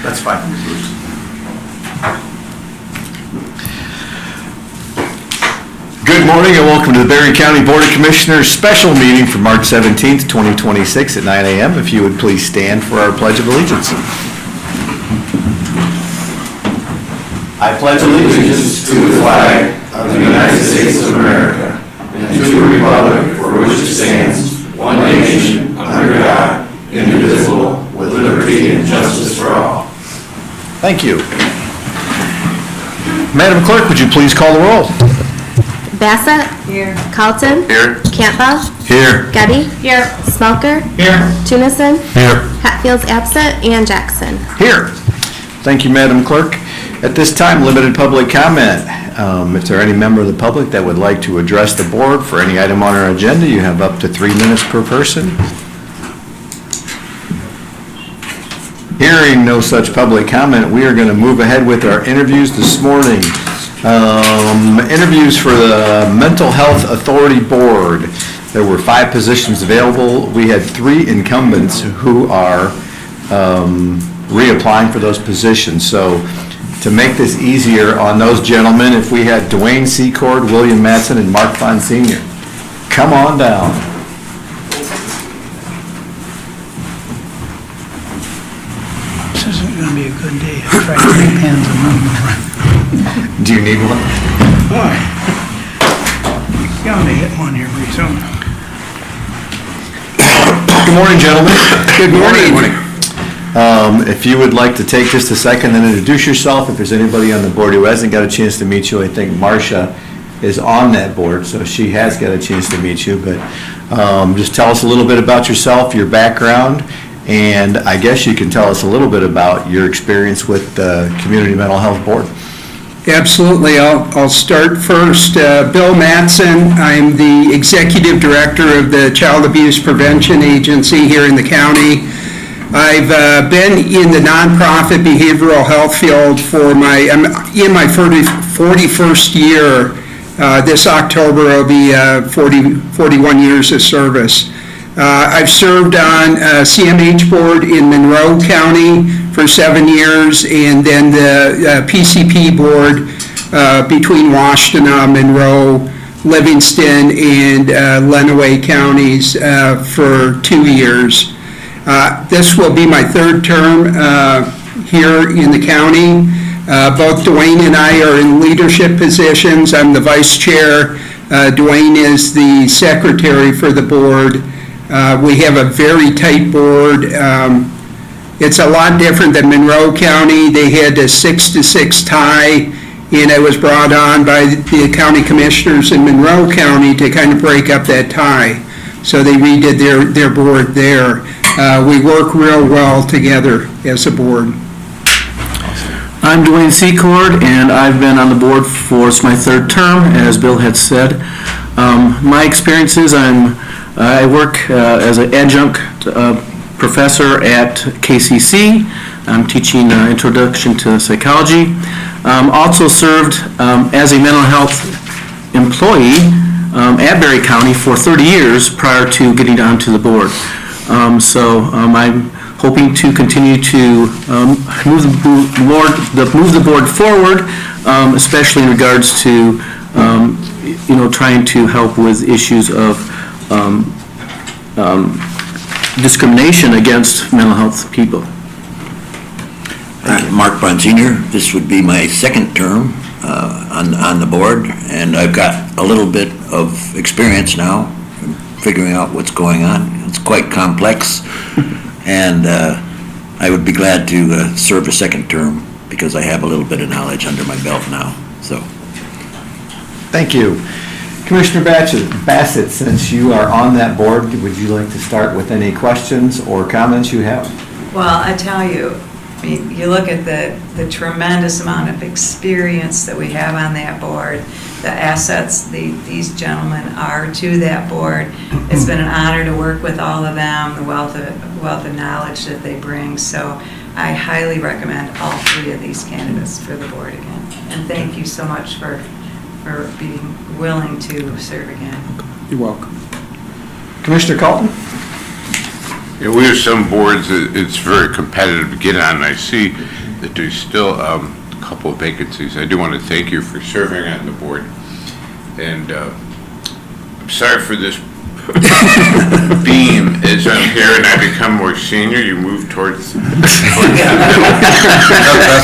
That's fine. Good morning and welcome to the Berrien County Board of Commissioners special meeting for March 17th, 2026 at 9 a.m. If you would please stand for our Pledge of Allegiance. I pledge allegiance to the flag of the United States of America and to the republic for which it stands, one nation, under God, indivisible, with liberty and justice for all. Thank you. Madam Clerk, would you please call the roll? Bassett. Here. Carlton. Here. Campbell. Here. Getty. Here. Smelker. Here. Tunison. Here. Hatfield's absent, and Jackson. Here. Thank you, Madam Clerk. At this time, limited public comment. If there are any member of the public that would like to address the board for any item on our agenda, you have up to 3 minutes per person. Hearing no such public comment, we are going to move ahead with our interviews this morning. Interviews for the Mental Health Authority Board. There were 5 positions available. We had 3 incumbents who are reapplying for those positions. So to make this easier on those gentlemen, if we had Dwayne Secord, William Matson, and Mark Fine Sr. Come on down. This isn't going to be a good day. I'll try to make hands and move them around. Do you need one? Boy, you're going to hit one here pretty soon. Good morning, gentlemen. Good morning. If you would like to take just a second and introduce yourself, if there's anybody on the board who hasn't got a chance to meet you, I think Marcia is on that board, so she has got a chance to meet you. But just tell us a little bit about yourself, your background, and I guess you can tell us a little bit about your experience with the Community Mental Health Board. Absolutely. I'll start first. Bill Matson. I'm the Executive Director of the Child Abuse Prevention Agency here in the county. I've been in the nonprofit behavioral health field I'm in my 41st year. This October will be 41 years of service. I've served on CMH board in Monroe County for 7 years, and then the PCP board between Washtenaw, Monroe, Livingston, and Lenawee counties for 2 years. This will be my 3rd term here in the county. Both Dwayne and I are in leadership positions. I'm the vice chair. Dwayne is the secretary for the board. We have a very tight board. It's a lot different than Monroe County. They had a 6-6 tie, and I was brought on by the county commissioners in Monroe County to kind of break up that tie. So they redid their board there. We work real well together as a board. I'm Dwayne Secord, and I've been on the board for my 3rd term, as Bill had said. My experiences, I work as an adjunct professor at KCC. I'm teaching Introduction to Psychology. Also served as a mental health employee at Berrien County for 30 years prior to getting onto the board. So I'm hoping to continue to move the board forward, especially in regards to trying to help with issues of discrimination against mental health people. Mark Fine Sr. This would be my 2nd term on the board, and I've got a little bit of experience now in figuring out what's going on. It's quite complex, and I would be glad to serve a 2nd term because I have a little bit of knowledge under my belt now. So, Thank you. Commissioner Bassett, since you are on that board, would you like to start with any questions or comments you have? Well, I tell you, I mean, you look at the tremendous amount of experience that we have on that board, the assets these gentlemen are to that board. It's been an honor to work with all of them, the wealth of knowledge that they bring. So I highly recommend all 3 of these candidates for the board again. And thank you so much for being willing to serve again. You're welcome. Commissioner Carlton? Yeah, we have some boards that it's very competitive to get on. I see that there's still a couple of vacancies. I do want to thank you for serving on the board. And I'm sorry for this beam. As I'm here and I become more senior, you move towards the middle. That's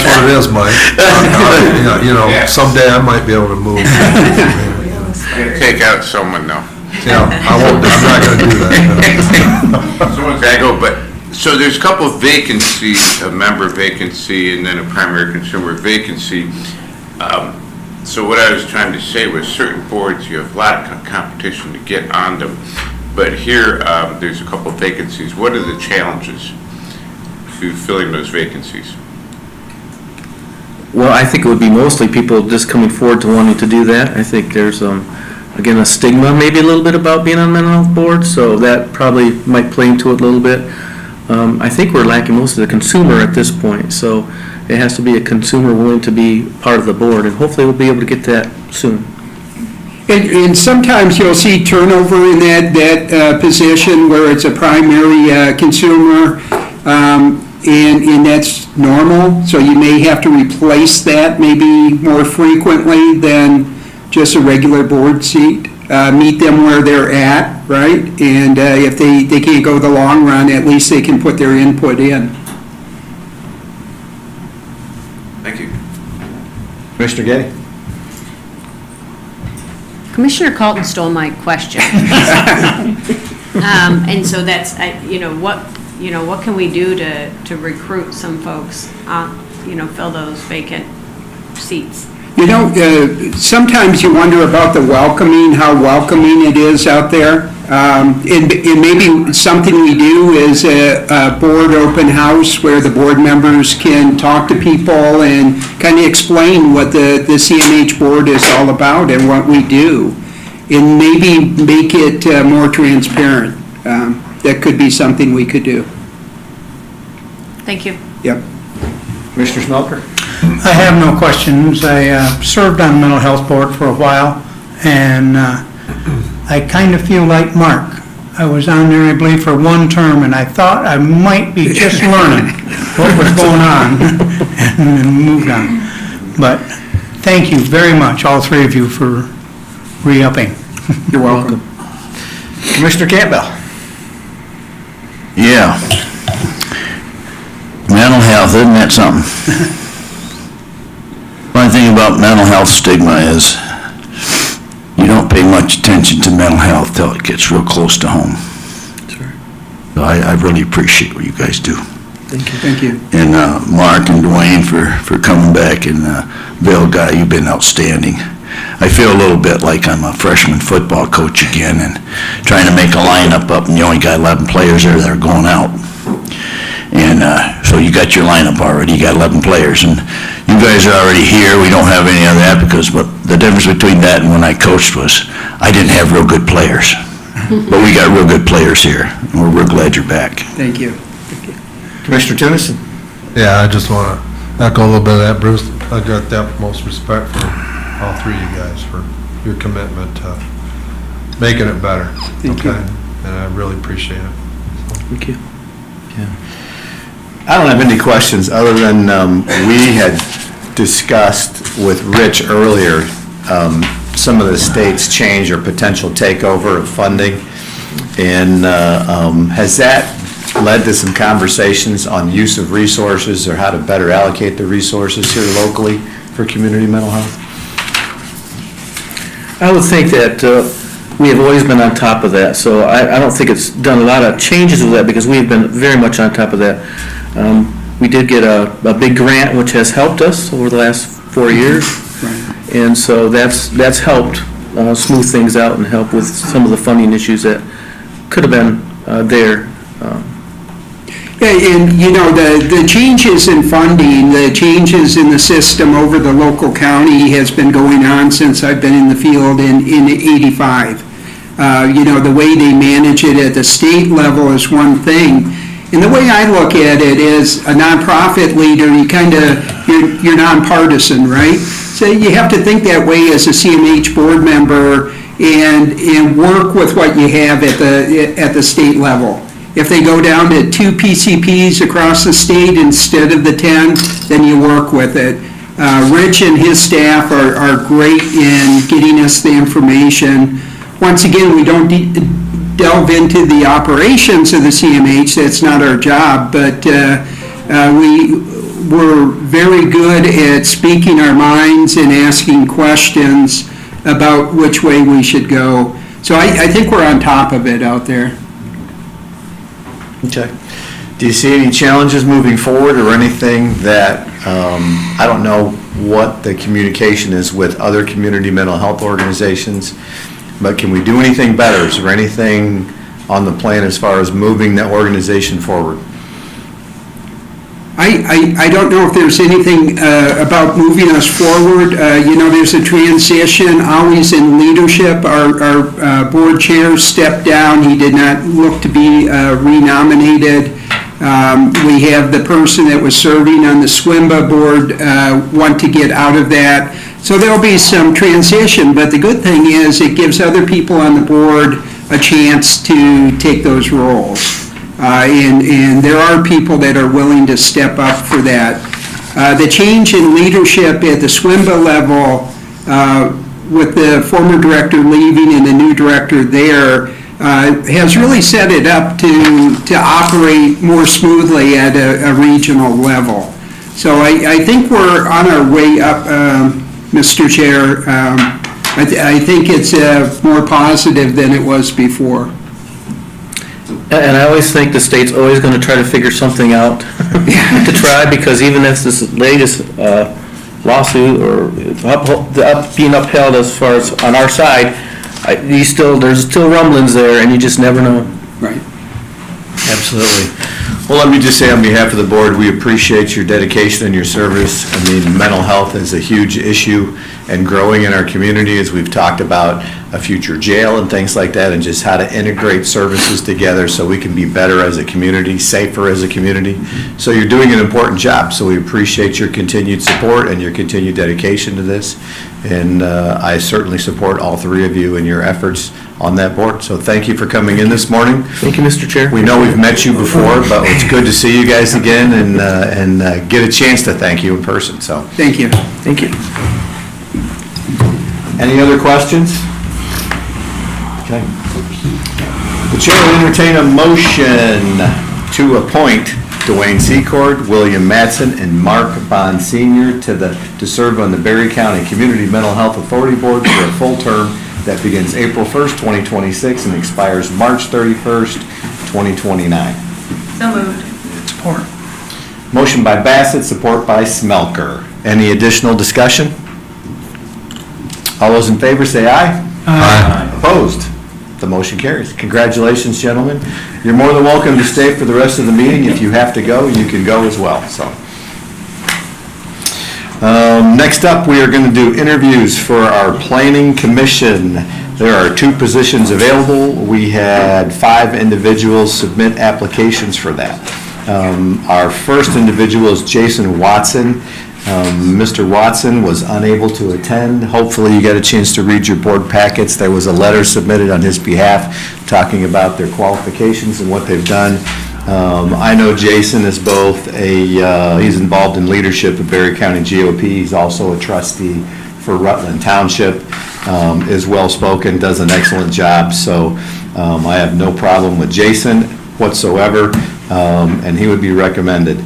what it is, Mike. Yeah. Someday I might be able to move. Take out someone though. Yeah, I'm not gonna do that. Someone's got to go, but, so there's a couple of vacancies, a member vacancy and then a primary consumer vacancy. So what I was trying to say was certain boards, you have a lot of competition to get on them. But here, there's a couple of vacancies. What are the challenges to filling those vacancies? Well, I think it would be mostly people just coming forward to wanting to do that. I think there's, again, a stigma maybe a little bit about being on mental health boards, so that probably might play into it a little bit. I think we're lacking most of the consumer at this point, so it has to be a consumer willing to be part of the board, and hopefully we'll be able to get that soon. And sometimes you'll see turnover in that position where it's a primary consumer, and that's normal. So you may have to replace that maybe more frequently than just a regular board seat. Meet them where they're at, right? And if they can't go the long run, at least they can put their input in. Thank you. Commissioner Getty? Commissioner Calton stole my question. And so that's, what can we do to recruit some folks, fill those vacant seats? Sometimes you wonder about the welcoming, how welcoming it is out there. And maybe something we do is a board open house where the board members can talk to people and kind of explain what the CMH board is all about and what we do. And maybe make it more transparent. That could be something we could do. Thank you. Yep. Commissioner Smelker? I have no questions. I served on the mental health board for a while, and I kind of feel like Mark. I was on there, I believe, for one term, and I thought I might be just learning what was going on, and then moved on. But thank you very much, all three of you, for re-upping. You're welcome. Commissioner Campbell? Yeah. Mental health, isn't that something? One thing about mental health stigma is you don't pay much attention to mental health till it gets real close to home. So I really appreciate what you guys do. Thank you. And Mark and Dwayne for coming back, and Bill, guy, you've been outstanding. I feel a little bit like I'm a freshman football coach again and trying to make a lineup up, and you only got 11 players there that are going out. And so you got your lineup already, you got 11 players, and you guys are already here. We don't have any other applicants, but the difference between that and when I coached was I didn't have real good players. But we got real good players here, and we're real glad you're back. Thank you. Commissioner Tennyson? Yeah, I just want to echo a little bit of that, Bruce. I got the utmost respect for all three of you guys for your commitment to making it better. Thank you. And I really appreciate it. Thank you. I don't have any questions other than we had discussed with Rich earlier some of the state's change or potential takeover of funding. And has that led to some conversations on use of resources or how to better allocate the resources here locally for community mental health? I would think that we have always been on top of that, so I don't think it's done a lot of changes with that because we've been very much on top of that. We did get a big grant which has helped us over the last 4 years, and so that's helped smooth things out and help with some of the funding issues that could have been there. Yeah, and the changes in funding, the changes in the system over the local county has been going on since I've been in the field in '85. The way they manage it at the state level is one thing. And the way I look at it is a nonprofit leader, you're nonpartisan, right? So you have to think that way as a CMH board member and work with what you have at the state level. If they go down to 2 PCPs across the state instead of the 10, then you work with it. Rich and his staff are great in getting us the information. Once again, we don't delve into the operations of the CMH, that's not our job, but we're very good at speaking our minds and asking questions about which way we should go. So I think we're on top of it out there. Okay. Do you see any challenges moving forward or anything that, I don't know what the communication is with other community mental health organizations, but can we do anything better? Is there anything on the plan as far as moving that organization forward? I don't know if there's anything about moving us forward. There's a transition always in leadership. Our board chair stepped down. He did not look to be renominated. We have the person that was serving on the SWIMBA board want to get out of that. So there'll be some transition, but the good thing is it gives other people on the board a chance to take those roles. And there are people that are willing to step up for that. The change in leadership at the SWIMBA level, with the former director leaving and the new director there, has really set it up to operate more smoothly at a regional level. So I think we're on our way up, Mr. Chair. I think it's more positive than it was before. And I always think the state's always going to try to figure something out to try, because even if this latest lawsuit or being upheld as far as on our side, there's still rumblings there, and you just never know. Right. Absolutely. Well, let me just say on behalf of the board, we appreciate your dedication and your service. I mean, mental health is a huge issue and growing in our community, as we've talked about a future jail and things like that, and just how to integrate services together so we can be better as a community, safer as a community. So you're doing an important job, so we appreciate your continued support and your continued dedication to this. And I certainly support all three of you in your efforts on that board. So thank you for coming in this morning. Thank you, Mr. Chair. We know we've met you before, but it's good to see you guys again and get a chance to thank you in person, so. Thank you. Thank you. Any other questions? Okay. The chair will entertain a motion to appoint Dwayne Secord, William Mattson, and Mark Bond Sr. to serve on the Berry County Community Mental Health Authority Board for a full term that begins April 1st, 2026 and expires March 31st, 2029. So moved. Support. Motion by Bassett, support by Smelker. Any additional discussion? All those in favor say aye. Aye. Opposed? The motion carries. Congratulations, gentlemen. You're more than welcome to stay for the rest of the meeting. If you have to go, you can go as well, so. Next up, we are going to do interviews for our Planning Commission. There are 2 positions available. We had 5 individuals submit applications for that. Our first individual is Jason Watson. Mr. Watson was unable to attend. Hopefully you got a chance to read your board packets. There was a letter submitted on his behalf talking about their qualifications and what they've done. I know Jason is both he's involved in leadership at Berry County GOP. He's also a trustee for Rutland Township, is well-spoken, does an excellent job. So I have no problem with Jason whatsoever, and he would be recommended.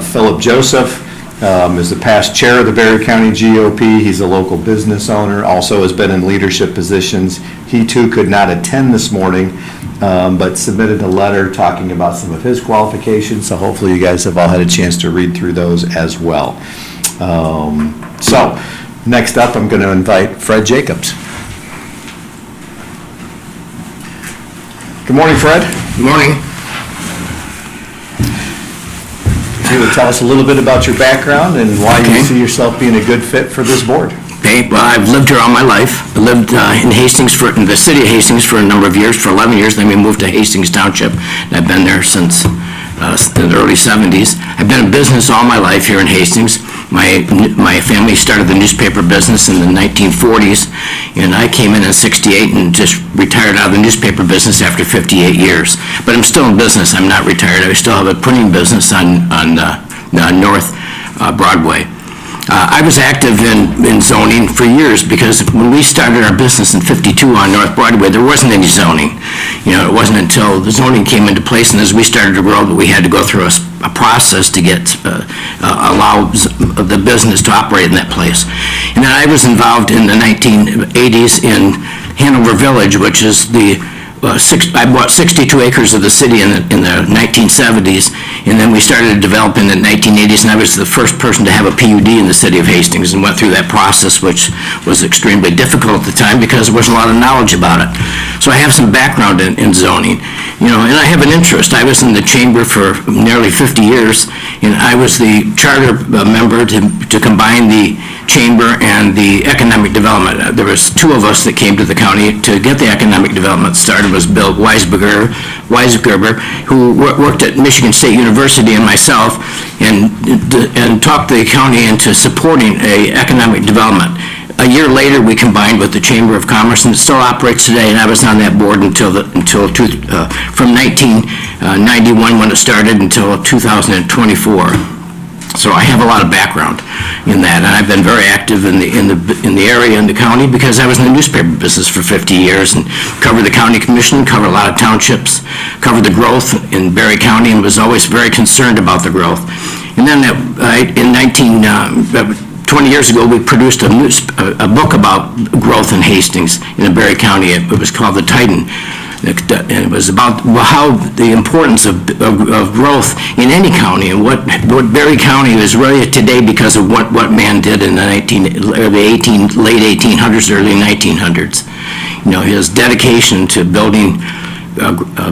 Philip Joseph is the past chair of the Berry County GOP. He's a local business owner, also has been in leadership positions. He too could not attend this morning, but submitted a letter talking about some of his qualifications, so hopefully you guys have all had a chance to read through those as well. So, next up, I'm going to invite Fred Jacobs. Good morning, Fred. Good morning. You would tell us a little bit about your background and why you see yourself being a good fit for this board. Okay, well, I've lived here all my life. I lived in Hastings, in the city of Hastings for a number of years, for 11 years. Then we moved to Hastings Township, and I've been there since the early 70s. I've been in business all my life here in Hastings. My family started the newspaper business in the 1940s, and I came in 68 and just retired out of the newspaper business after 58 years. But I'm still in business. I'm not retired. I still have a printing business on North Broadway. I was active in zoning for years because when we started our business in 52 on North Broadway, there wasn't any zoning. You know, it wasn't until the zoning came into place and as we started to grow that we had to go through a process to get, allow the business to operate in that place. And then I was involved in the 1980s in Hanover Village, which is I bought 62 acres of the city in the 1970s, and then we started developing in the 1980s, and I was the first person to have a PUD in the city of Hastings and went through that process, which was extremely difficult at the time because there wasn't a lot of knowledge about it. So I have some background in zoning, you know, and I have an interest. I was in the chamber for nearly 50 years, and I was the charter member to combine the chamber and the economic development. There was two of us that came to the county to get the economic development started. Was Bill Weisgerber, who worked at Michigan State University, and myself, and talked the county into supporting a economic development. A year later, we combined with the Chamber of Commerce, and it still operates today, and I was on that board from 1991 when it started until 2024. So I have a lot of background in that, and I've been very active in the area, in the county, because I was in the newspaper business for 50 years and covered the county commission, covered a lot of townships, covered the growth in Berry County, and was always very concerned about the growth. And then in 20 years ago, we produced a book about growth in Hastings in Berry County. It was called The Titan. And it was about how the importance of growth in any county and what Berry County is really today because of what man did in the late 1800s, early 1900s. You know, his dedication to building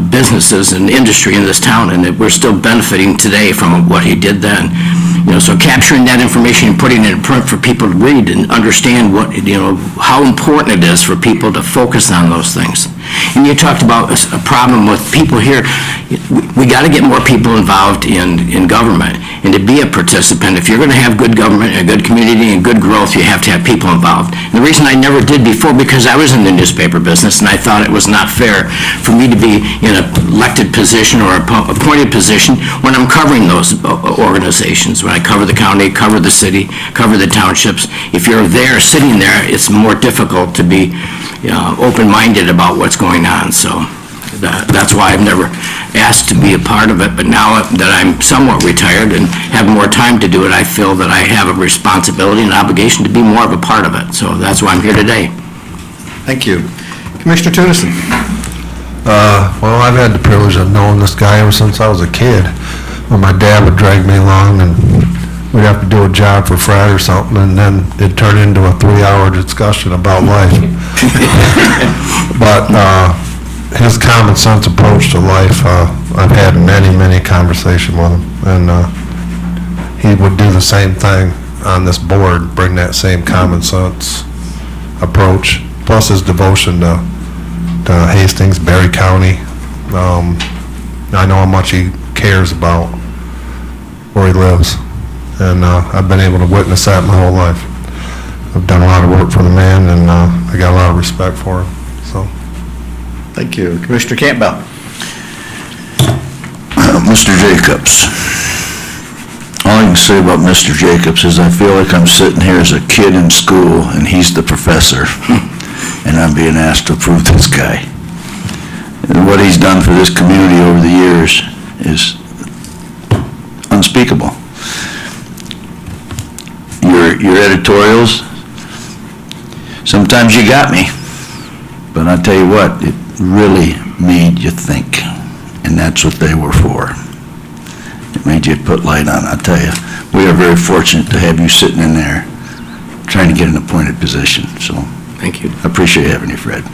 businesses and industry in this town, and that we're still benefiting today from what he did then. You know, so capturing that information and putting it in print for people to read and understand what, you know, how important it is for people to focus on those things. And you talked about a problem with people here. We got to get more people involved in government and to be a participant. If you're going to have good government and a good community and good growth, you have to have people involved. And the reason I never did before, because I was in the newspaper business and I thought it was not fair for me to be in an elected position or appointed position when I'm covering those organizations. When I cover the county, cover the city, cover the townships, if you're there, sitting there, it's more difficult to be open-minded about what's going on. So that's why I've never asked to be a part of it, but now that I'm somewhat retired and have more time to do it, I feel that I have a responsibility and obligation to be more of a part of it. So that's why I'm here today. Thank you. Commissioner Tunison. Well, I've had the privilege of knowing this guy ever since I was a kid. When my dad would drag me along and we'd have to do a job for Fred or something, and then it'd turn into a 3-hour discussion about life. But his common sense approach to life, I've had many conversations with him, and he would do the same thing on this board, bring that same common sense approach, plus his devotion to Hastings, Berry County. I know how much he cares about where he lives, and I've been able to witness that my whole life. I've done a lot of work for the man, and I got a lot of respect for him. So, Thank you. Commissioner Campbell. Mr. Jacobs. All I can say about Mr. Jacobs is I feel like I'm sitting here as a kid in school, and he's the professor, and I'm being asked to approve this guy. And what he's done for this community over the years is unspeakable. Your editorials, sometimes you got me, but I tell you what, it really made you think, and that's what they were for. It made you put light on. I tell you, we are very fortunate to have you sitting in there trying to get an appointed position, so. Thank you. I appreciate having you, Fred.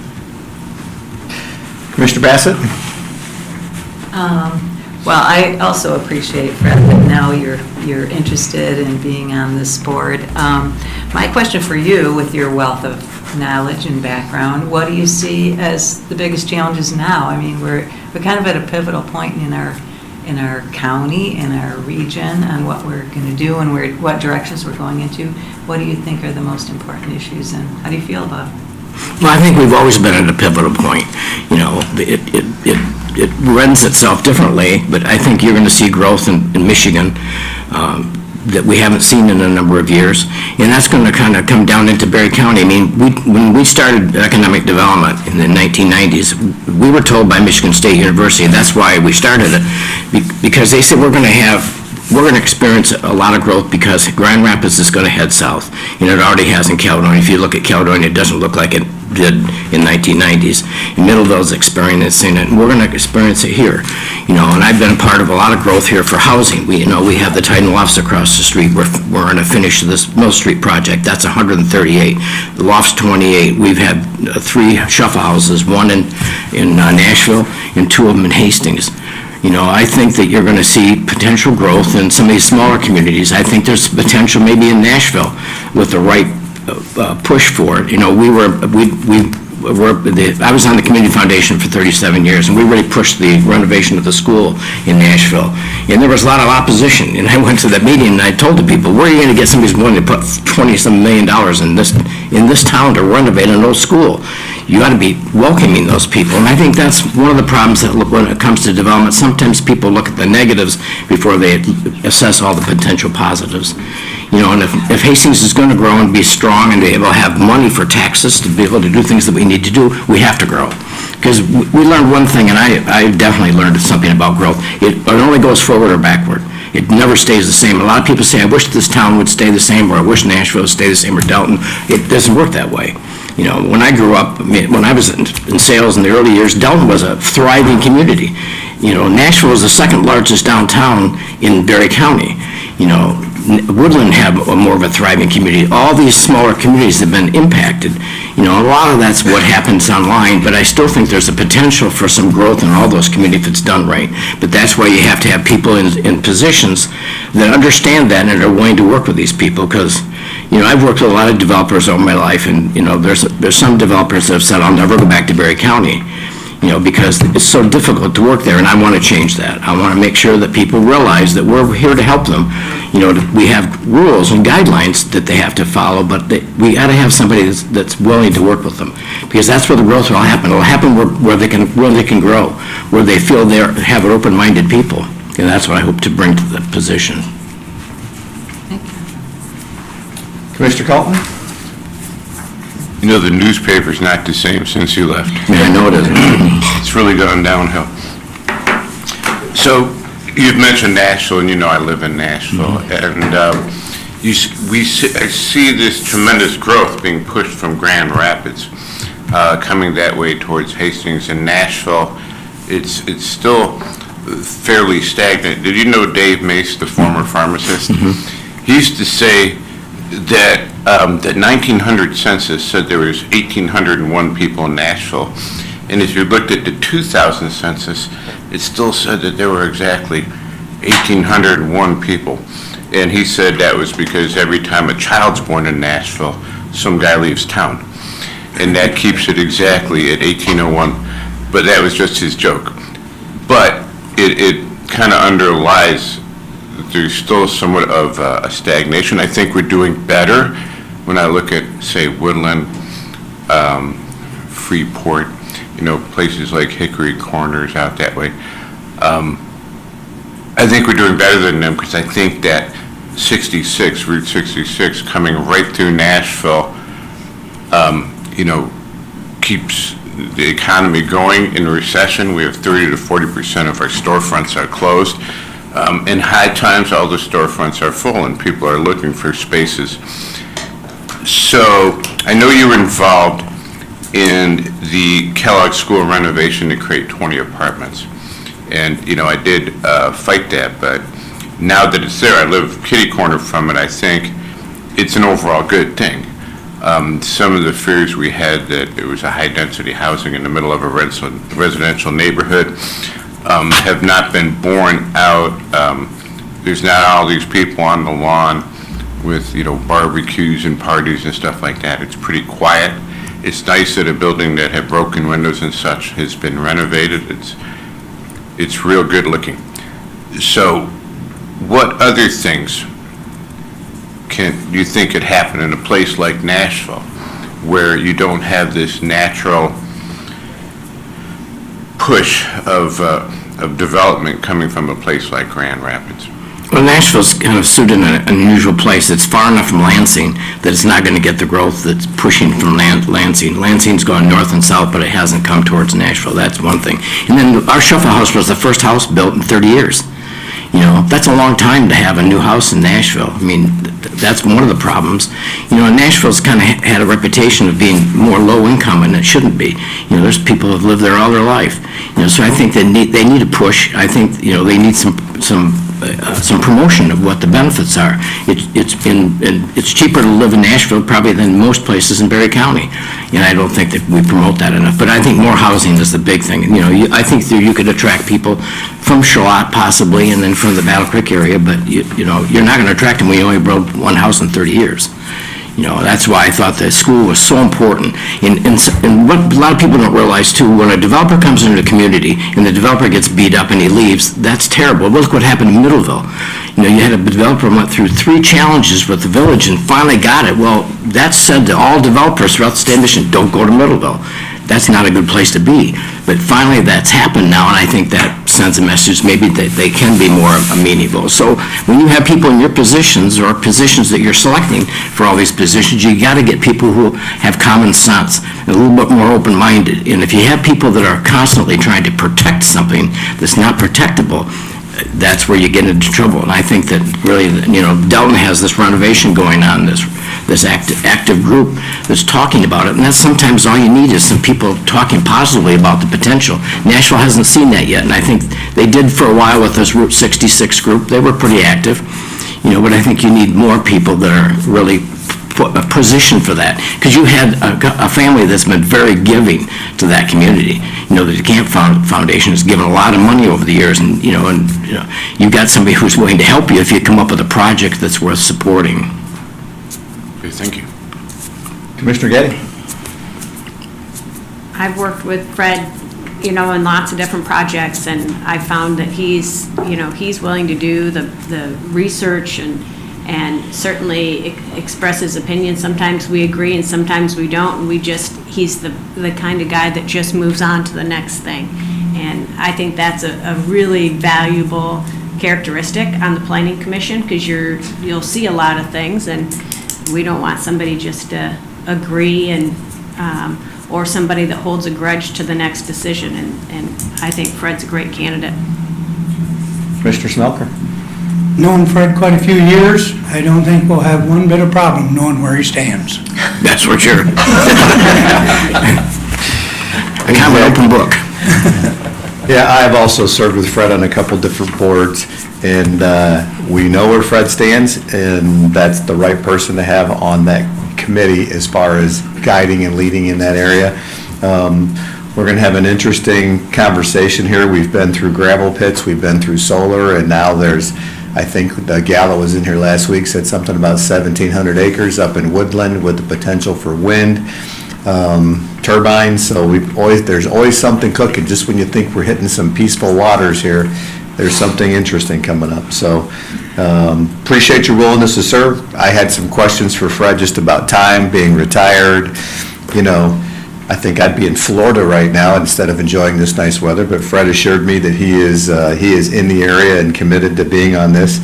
Commissioner Bassett. Well, I also appreciate, Fred, that now you're interested in being on this board. My question for you, with your wealth of knowledge and background, what do you see as the biggest challenges now? I mean, we're kind of at a pivotal point in our in our county, in our region, on what we're going to do and what directions we're going into. What do you think are the most important issues, and how do you feel about it? Well, I think we've always been at a pivotal point. You know, it runs itself differently, but I think you're going to see growth in Michigan that we haven't seen in a number of years, and that's going to kind of come down into Berry County. I mean, when we started economic development in the 1990s, we were told by Michigan State University, and that's why we started it, because they said we're going to experience a lot of growth because Grand Rapids is going to head south, and it already has in Caledonia. If you look at Caledonia, it doesn't look like it did in 1990s. And Middleville's experiencing it, and we're going to experience it here. You know, and I've been part of a lot of growth here for housing. We have the Titan Lofts across the street. We're going to finish this Mill Street project. That's 138. The Lofts 28. We've had 3 shuffle houses, one in Nashville and 2 of them in Hastings. You know, I think that you're going to see potential growth in some of these smaller communities. I think there's potential maybe in Nashville with the right push for it. You know, I was on the Community Foundation for 37 years, and we really pushed the renovation of the school in Nashville. And there was a lot of opposition, and I went to that meeting and I told the people, where are you going to get somebody who's willing to put $20-some million in this town to renovate an old school? You ought to be welcoming those people. And I think that's one of the problems that when it comes to development, sometimes people look at the negatives before they assess all the potential positives. You know, and if Hastings is going to grow and be strong and be able to have money for taxes to be able to do things that we need to do, we have to grow. Because we learned one thing, and I definitely learned something about growth. It only goes forward or backward. It never stays the same. A lot of people say, I wish this town would stay the same, or I wish Nashville would stay the same, or Delton. It doesn't work that way. You know, when I grew up, when I was in sales in the early years, Delton was a thriving community. You know, Nashville was the second largest downtown in Berry County. You know, Woodland had more of a thriving community. All these smaller communities have been impacted. You know, a lot of that's what happens online, but I still think there's a potential for some growth in all those communities if it's done right. But that's why you have to have people in positions that understand that and are willing to work with these people, because, you know, I've worked with a lot of developers over my life, and, you know, there's some developers that have said, I'll never go back to Berry County, you know, because it's so difficult to work there, and I want to change that. I want to make sure that people realize that we're here to help them. You know, we have rules and guidelines that they have to follow, but we got to have somebody that's willing to work with them, because that's where the growth will happen. It'll happen where they can grow, where they feel they have open-minded people, and that's what I hope to bring to the position. Commissioner Colton? You know, the newspaper's not the same since you left. Yeah, I know it isn't. It's really gone downhill. So, you've mentioned Nashville, and you know I live in Nashville, and I see this tremendous growth being pushed from Grand Rapids, coming that way towards Hastings and Nashville. It's still fairly stagnant. Did you know Dave Mace, the former pharmacist? He used to say that the 1900 census said there was 1,801 people in Nashville, and if you looked at the 2000 census, it still said that there were exactly 1,801 people. And he said that was because every time a child's born in Nashville, some guy leaves town, and that keeps it exactly at 1,801. But that was just his joke. But it kind of underlies that there's still somewhat of a stagnation. I think we're doing better when I look at, say, Woodland, Freeport, you know, places like Hickory Corners out that way. I think we're doing better than them, because I think that 66, Route 66, coming right through Nashville, you know, keeps the economy going. In a recession, we have 30 to 40% of our storefronts are closed. In high times, all the storefronts are full and people are looking for spaces. So I know you were involved in the Kellogg School renovation to create 20 apartments. And, you know, I did fight that, but now that it's there, I live kitty corner from it, I think it's an overall good thing. Some of the fears we had that it was a high-density housing in the middle of a residential neighborhood have not been borne out. There's not all these people on the lawn with, you know, barbecues and parties and stuff like that. It's pretty quiet. It's nice that a building that had broken windows and such has been renovated. It's real good looking. So what other things can you think could happen in a place like Nashville, where you don't have this natural push of development coming from a place like Grand Rapids? Well, Nashville's kind of suited in an unusual place. It's far enough from Lansing that it's not going to get the growth that's pushing from Lansing. Lansing's gone north and south, but it hasn't come towards Nashville. That's one thing. And then our Shuffle House was the first house built in 30 years. You know, that's a long time to have a new house in Nashville. I mean, that's one of the problems. You know, Nashville's kind of had a reputation of being more low income, and it shouldn't be. You know, there's people who have lived there all their life. You know, so I think they need a push. I think, you know, they need some promotion of what the benefits are. It's cheaper to live in Nashville probably than most places in Berry County, and I don't think that we promote that enough. But I think more housing is the big thing. You know, I think that you could attract people from Charlotte possibly, and then from the Battle Creek area, but you know, you're not going to attract them when you only built one house in 30 years. You know, that's why I thought the school was so important. And what a lot of people don't realize too, when a developer comes into the community and the developer gets beat up and he leaves, that's terrible. Well, look what happened in Middleville. You know, you had a developer who went through 3 challenges with the village and finally got it. Well, that's said to all developers throughout the state of Michigan, don't go to Middleville. That's not a good place to be. But finally, that's happened now, and I think that sends a message maybe that they can be more amenable. So when you have people in your positions or positions that you're selecting for all these positions, you got to get people who have common sense, and a little bit more open-minded. And if you have people that are constantly trying to protect something that's not protectable, that's where you get into trouble. And I think that really, you know, Delton has this renovation going on, this active group that's talking about it, and that's sometimes all you need is some people talking positively about the potential. Nashville hasn't seen that yet, and I think they did for a while with this Route 66 group. They were pretty active, you know, but I think you need more people that are really positioned for that, because you had a family that's been very giving to that community. You know, the Camp Foundation has given a lot of money over the years, and you know, you've got somebody who's willing to help you if you come up with a project that's worth supporting. Okay, thank you. Commissioner Getty? I've worked with Fred, you know, in lots of different projects, and I found that he's willing to do the research and certainly express his opinion. Sometimes we agree and sometimes we don't, and he's the kind of guy that just moves on to the next thing. And I think that's a really valuable characteristic on the Planning Commission, because you'll see a lot of things, and we don't want somebody just to agree and or somebody that holds a grudge to the next decision, and I think Fred's a great candidate. Commissioner Smelker? Known Fred quite a few years, I don't think we'll have one bit of problem knowing where he stands. That's for sure. I have an open book. Yeah, I have also served with Fred on a couple different boards, and we know where Fred stands, and that's the right person to have on that committee as far as guiding and leading in that area. We're going to have an interesting conversation here. We've been through gravel pits, we've been through solar, and now there's, I think the Gallo was in here last week, said something about 1,700 acres up in Woodland with the potential for wind turbines. So there's always something cooking. Just when you think we're hitting some peaceful waters here, there's something interesting coming up. So appreciate your willingness to serve. I had some questions for Fred just about time, being retired. You know, I think I'd be in Florida right now instead of enjoying this nice weather, but Fred assured me that he is in the area and committed to being on this,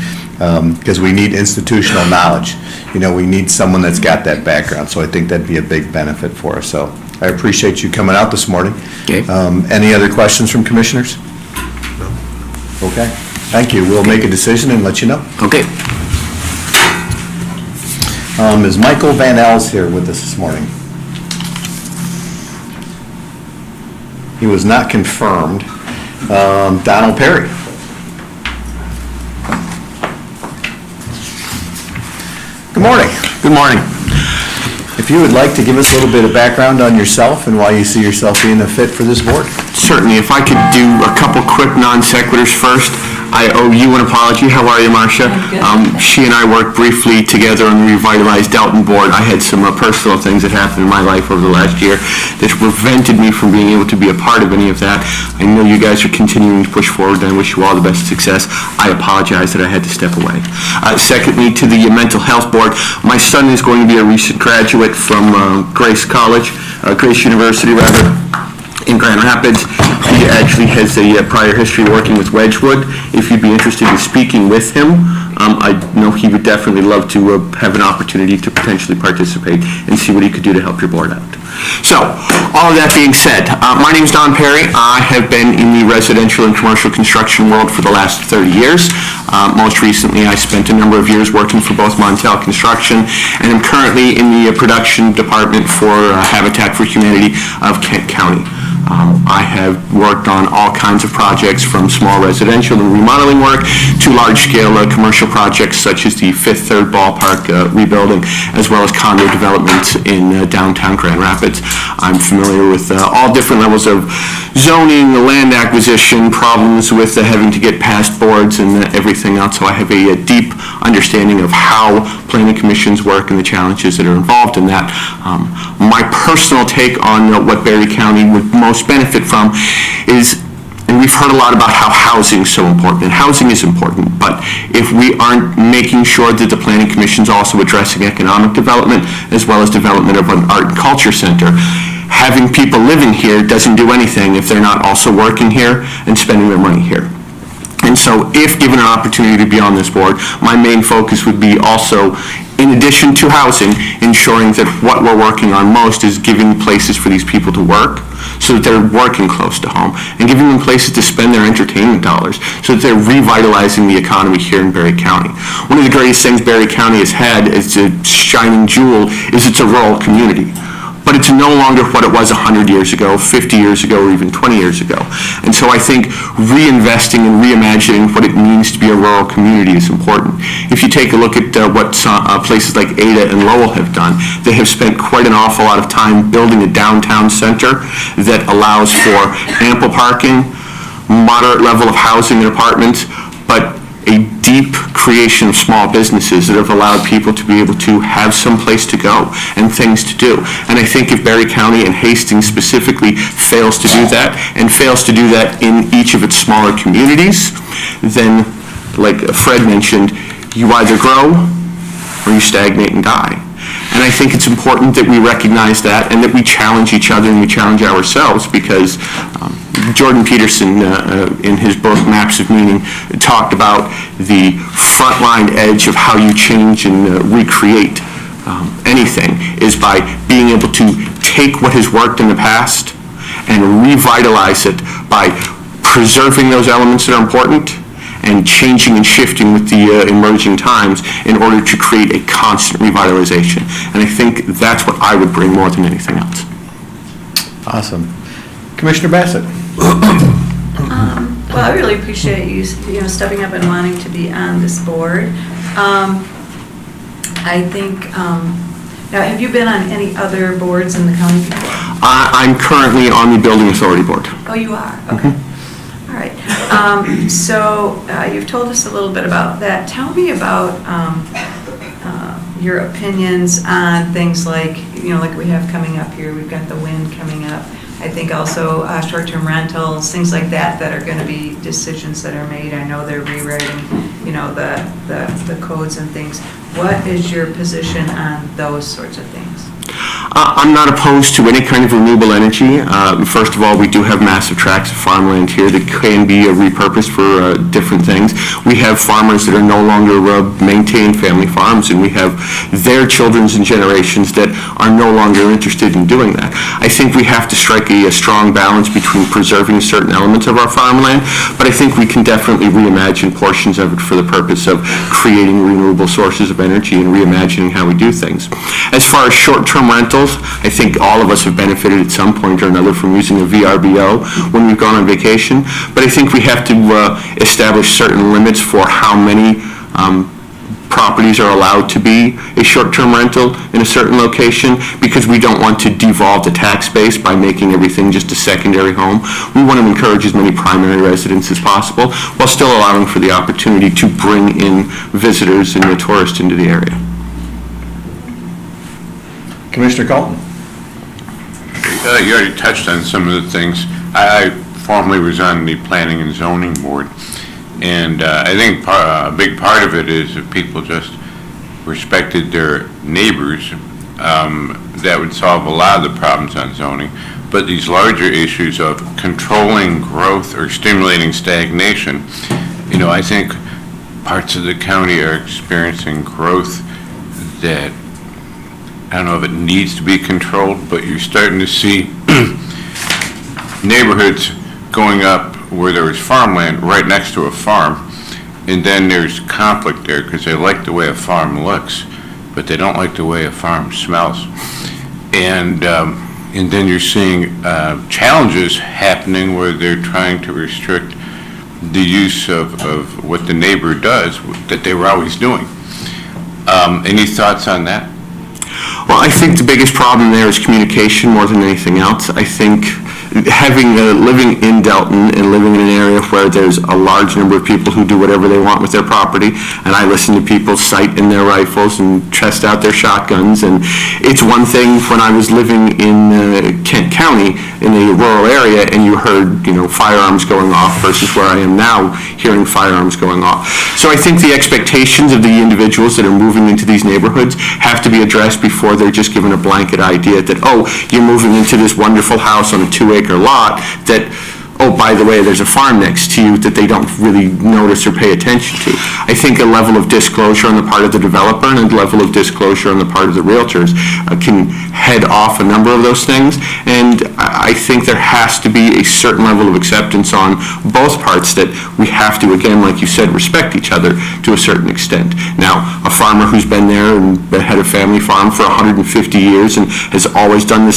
because we need institutional knowledge. You know, we need someone that's got that background, so I think that'd be a big benefit for us. So I appreciate you coming out this morning. Okay. Any other questions from commissioners? No. Okay, thank you. We'll make a decision and let you know. Okay. Is Michael Van Els here with us this morning? He was not confirmed. Donald Perry. Good morning. Good morning. If you would like to give us a little bit of background on yourself and why you see yourself being a fit for this board. Certainly, if I could do a couple quick non sequiturs first. I owe you an apology. How are you, Marcia? She and I worked briefly together on the revitalized Dalton board. I had some personal things that happened in my life over the last year that prevented me from being able to be a part of any of that. I know you guys are continuing to push forward, and I wish you all the best success. I apologize that I had to step away. Secondly, to the mental health board, my son is going to be a recent graduate from Grace University, in Grand Rapids. He actually has a prior history working with Wedgwood. If you'd be interested in speaking with him, I know he would definitely love to have an opportunity to potentially participate and see what he could do to help your board out. So, all of that being said, my name is Don Perry. I have been in the residential and commercial construction world for the last 30 years. Most recently, I spent a number of years working for both Montel Construction, and I'm currently in the production department for Habitat for Humanity of Kent County. I have worked on all kinds of projects, from small residential and remodeling work to large-scale commercial projects such as the Fifth Third Ballpark rebuilding, as well as condo development in downtown Grand Rapids. I'm familiar with all different levels of zoning, land acquisition, problems with having to get past boards and everything else, so I have a deep understanding of how planning commissions work and the challenges that are involved in that. My personal take on what Berry County would most benefit from is, and we've heard a lot about how housing is so important, and housing is important, but if we aren't making sure that the planning commission's also addressing economic development as well as development of an art and culture center, having people living here doesn't do anything if they're not also working here and spending their money here. And so if given an opportunity to be on this board, my main focus would be also, in addition to housing, ensuring that what we're working on most is giving places for these people to work so that they're working close to home, and giving them places to spend their entertainment dollars so that they're revitalizing the economy here in Berry County. One of the greatest things Berry County has had as a shining jewel is it's a rural community. But it's no longer what it was 100 years ago, 50 years ago, or even 20 years ago. And so I think reinvesting and reimagining what it means to be a rural community is important. If you take a look at what places like Ada and Lowell have done, they have spent quite an awful lot of time building a downtown center that allows for ample parking, moderate level of housing and apartments, but a deep creation of small businesses that have allowed people to be able to have some place to go and things to do. And I think if Berry County and Hastings specifically fails to do that, and fails to do that in each of its smaller communities, then, like Fred mentioned, you either grow or you stagnate and die. And I think it's important that we recognize that, and that we challenge each other and we challenge ourselves, because Jordan Peterson, in his book Maps of Meaning, talked about the frontline edge of how you change and recreate anything is by being able to take what has worked in the past and revitalize it by preserving those elements that are important and changing and shifting with the emerging times in order to create a constant revitalization. And I think that's what I would bring more than anything else. Awesome. Commissioner Bassett. Well, I really appreciate you stepping up and wanting to be on this board. I think, now, have you been on any other boards in the county before? I'm currently on the Building Authority Board. Oh, you are? Okay. All right. So you've told us a little bit about that. Tell me about your opinions on things like, like we have coming up here. We've got the wind coming up. I think also short-term rentals, things like that are going to be decisions that are made. I know they're rewriting, the codes and things. What is your position on those sorts of things? I'm not opposed to any kind of renewable energy. First of all, we do have massive tracts of farmland here that can be repurposed for different things. We have farmers that are no longer maintaining family farms, and we have their children's and generations that are no longer interested in doing that. I think we have to strike a strong balance between preserving certain elements of our farmland, but I think we can definitely reimagine portions of it for the purpose of creating renewable sources of energy and reimagining how we do things. As far as short-term rentals, I think all of us have benefited at some point or another from using a VRBO when we've gone on vacation, but I think we have to establish certain limits for how many properties are allowed to be a short-term rental in a certain location, because we don't want to devolve the tax base by making everything just a secondary home. We want to encourage as many primary residents as possible, while still allowing for the opportunity to bring in visitors and tourists into the area. Commissioner Colton? You already touched on some of the things. I formerly was on the Planning and Zoning Board, and I think a big part of it is if people just respected their neighbors, that would solve a lot of the problems on zoning. But these larger issues of controlling growth or stimulating stagnation, I think parts of the county are experiencing growth that, I don't know if it needs to be controlled, but you're starting to see neighborhoods going up where there was farmland right next to a farm, and then there's conflict there because they like the way a farm looks, but they don't like the way a farm smells. And then you're seeing challenges happening where they're trying to restrict the use of what the neighbor does that they were always doing. Any thoughts on that? Well, I think the biggest problem there is communication more than anything else. I think living in Delton and living in an area where there's a large number of people who do whatever they want with their property, and I listen to people sight in their rifles and test out their shotguns, and it's one thing when I was living in Kent County in a rural area and you heard, firearms going off versus where I am now hearing firearms going off. So I think the expectations of the individuals that are moving into these neighborhoods have to be addressed before they're just given a blanket idea that, oh, you're moving into this wonderful house on a 2-acre lot that, oh, by the way, there's a farm next to you that they don't really notice or pay attention to. I think a level of disclosure on the part of the developer and a level of disclosure on the part of the realtors can head off a number of those things, and I think there has to be a certain level of acceptance on both parts that we have to, again, like you said, respect each other to a certain extent. Now, a farmer who's been there and had a family farm for 150 years and has always done the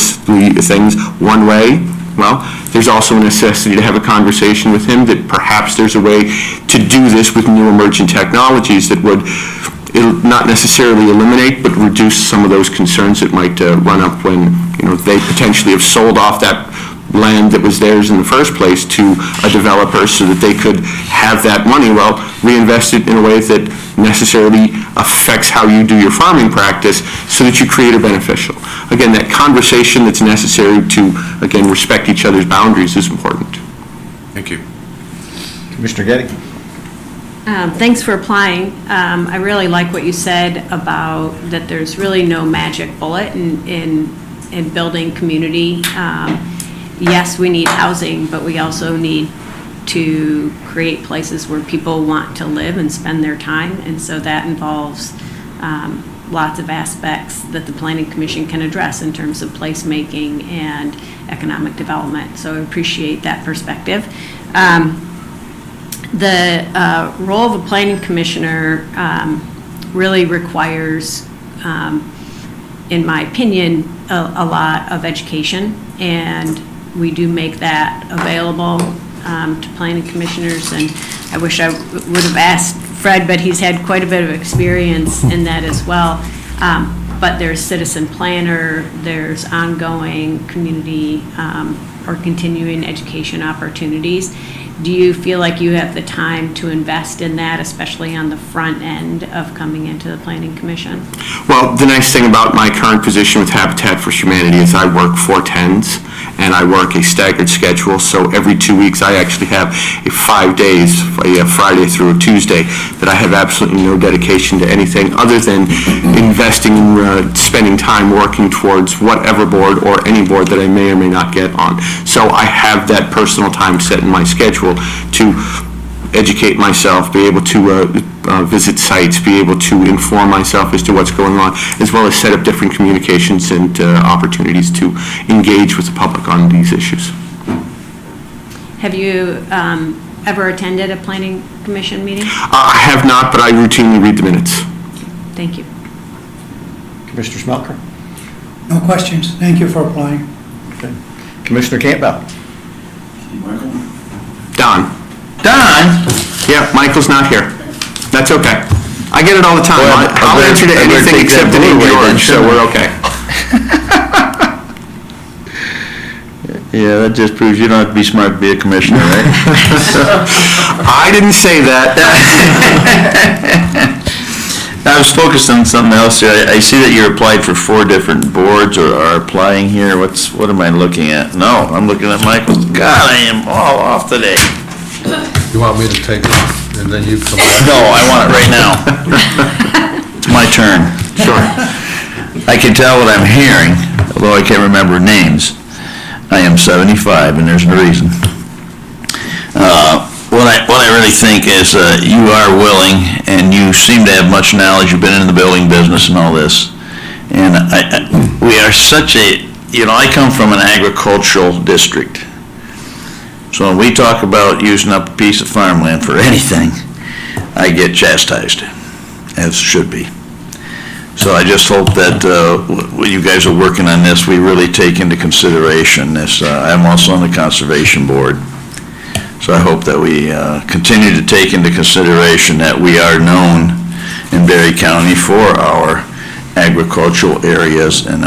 things one way, well, there's also a necessity to have a conversation with him that perhaps there's a way to do this with new emerging technologies that would not necessarily eliminate, but reduce some of those concerns that might run up when, they potentially have sold off that land that was theirs in the first place to a developer so that they could have that money, reinvest it in a way that necessarily affects how you do your farming practice so that you create a beneficial. Again, that conversation that's necessary to, again, respect each other's boundaries is important. Thank you. Commissioner Getty? Thanks for applying. I really like what you said about that there's really no magic bullet in building community. Yes, we need housing, but we also need to create places where people want to live and spend their time, and so that involves lots of aspects that the Planning Commission can address in terms of placemaking and economic development. So I appreciate that perspective. The role of a planning commissioner really requires, in my opinion, a lot of education, and we do make that available to planning commissioners, and I wish I would have asked Fred, but he's had quite a bit of experience in that as well. But there's citizen planner, there's ongoing community or continuing education opportunities. Do you feel like you have the time to invest in that, especially on the front end of coming into the Planning Commission? Well, the nice thing about my current position with Habitat for Humanity is I work 4/10s, and I work a staggered schedule, so every 2 weeks I actually have 5 days, a Friday through a Tuesday, that I have absolutely no dedication to anything other than investing in spending time working towards whatever board or any board that I may or may not get on. So I have that personal time set in my schedule to educate myself, be able to visit sites, be able to inform myself as to what's going on, as well as set up different communications and opportunities to engage with the public on these issues. Have you ever attended a Planning Commission meeting? I have not, but I routinely read the minutes. Thank you. Commissioner Smelker? No questions. Thank you for applying. Okay. Commissioner Campbell? Don? Yeah, Michael's not here. That's okay. I get it all the time. I'll answer to anything except the name George, so we're okay. Yeah, that just proves you don't have to be smart to be a commissioner, right? I didn't say that. I was focused on something else here. I see that you applied for 4 different boards or are applying here. What am I looking at? No, I'm looking at Michael's. God, I am all off today. You want me to take it, and then you come back? No, I want it right now. It's my turn. Sure. I can tell what I'm hearing, although I can't remember names. I am 75, and there's a reason. What I really think is you are willing, and you seem to have much knowledge. You've been in the building business and all this. And we are such a, I come from an agricultural district. So when we talk about using up a piece of farmland for anything, I get chastised, as should be. So I just hope that when you guys are working on this, we really take into consideration this. I'm also on the Conservation Board. So I hope that we continue to take into consideration that we are known in Berry County for our agricultural areas and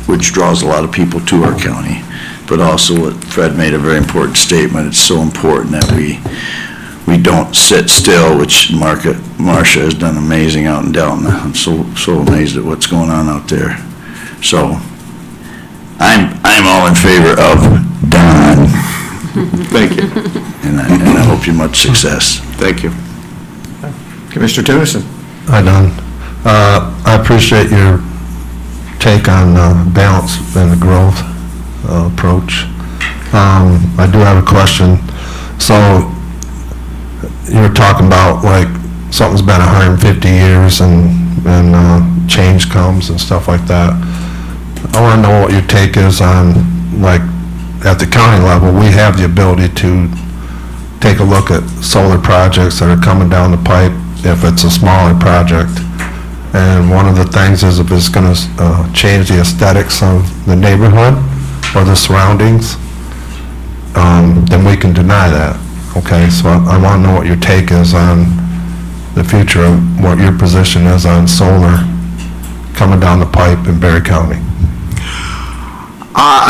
which draws a lot of people to our county. But also what Fred made a very important statement. It's so important that we don't sit still, which Marcia has done amazing out in Delton. I'm so amazed at what's going on out there. So I'm all in favor of Don. Thank you. And I hope you much success. Thank you. Commissioner Tennyson. Hi, Don. I appreciate your take on balance and the growth approach. I do have a question. So you were talking about like something's been 150 years and change comes and stuff like that. I want to know what your take is on, like, at the county level, we have the ability to take a look at solar projects that are coming down the pipe if it's a smaller project. And one of the things is if it's going to change the aesthetics of the neighborhood or the surroundings, then we can deny that. Okay, so I want to know what your take is on the future of what your position is on solar coming down the pipe in Berry County.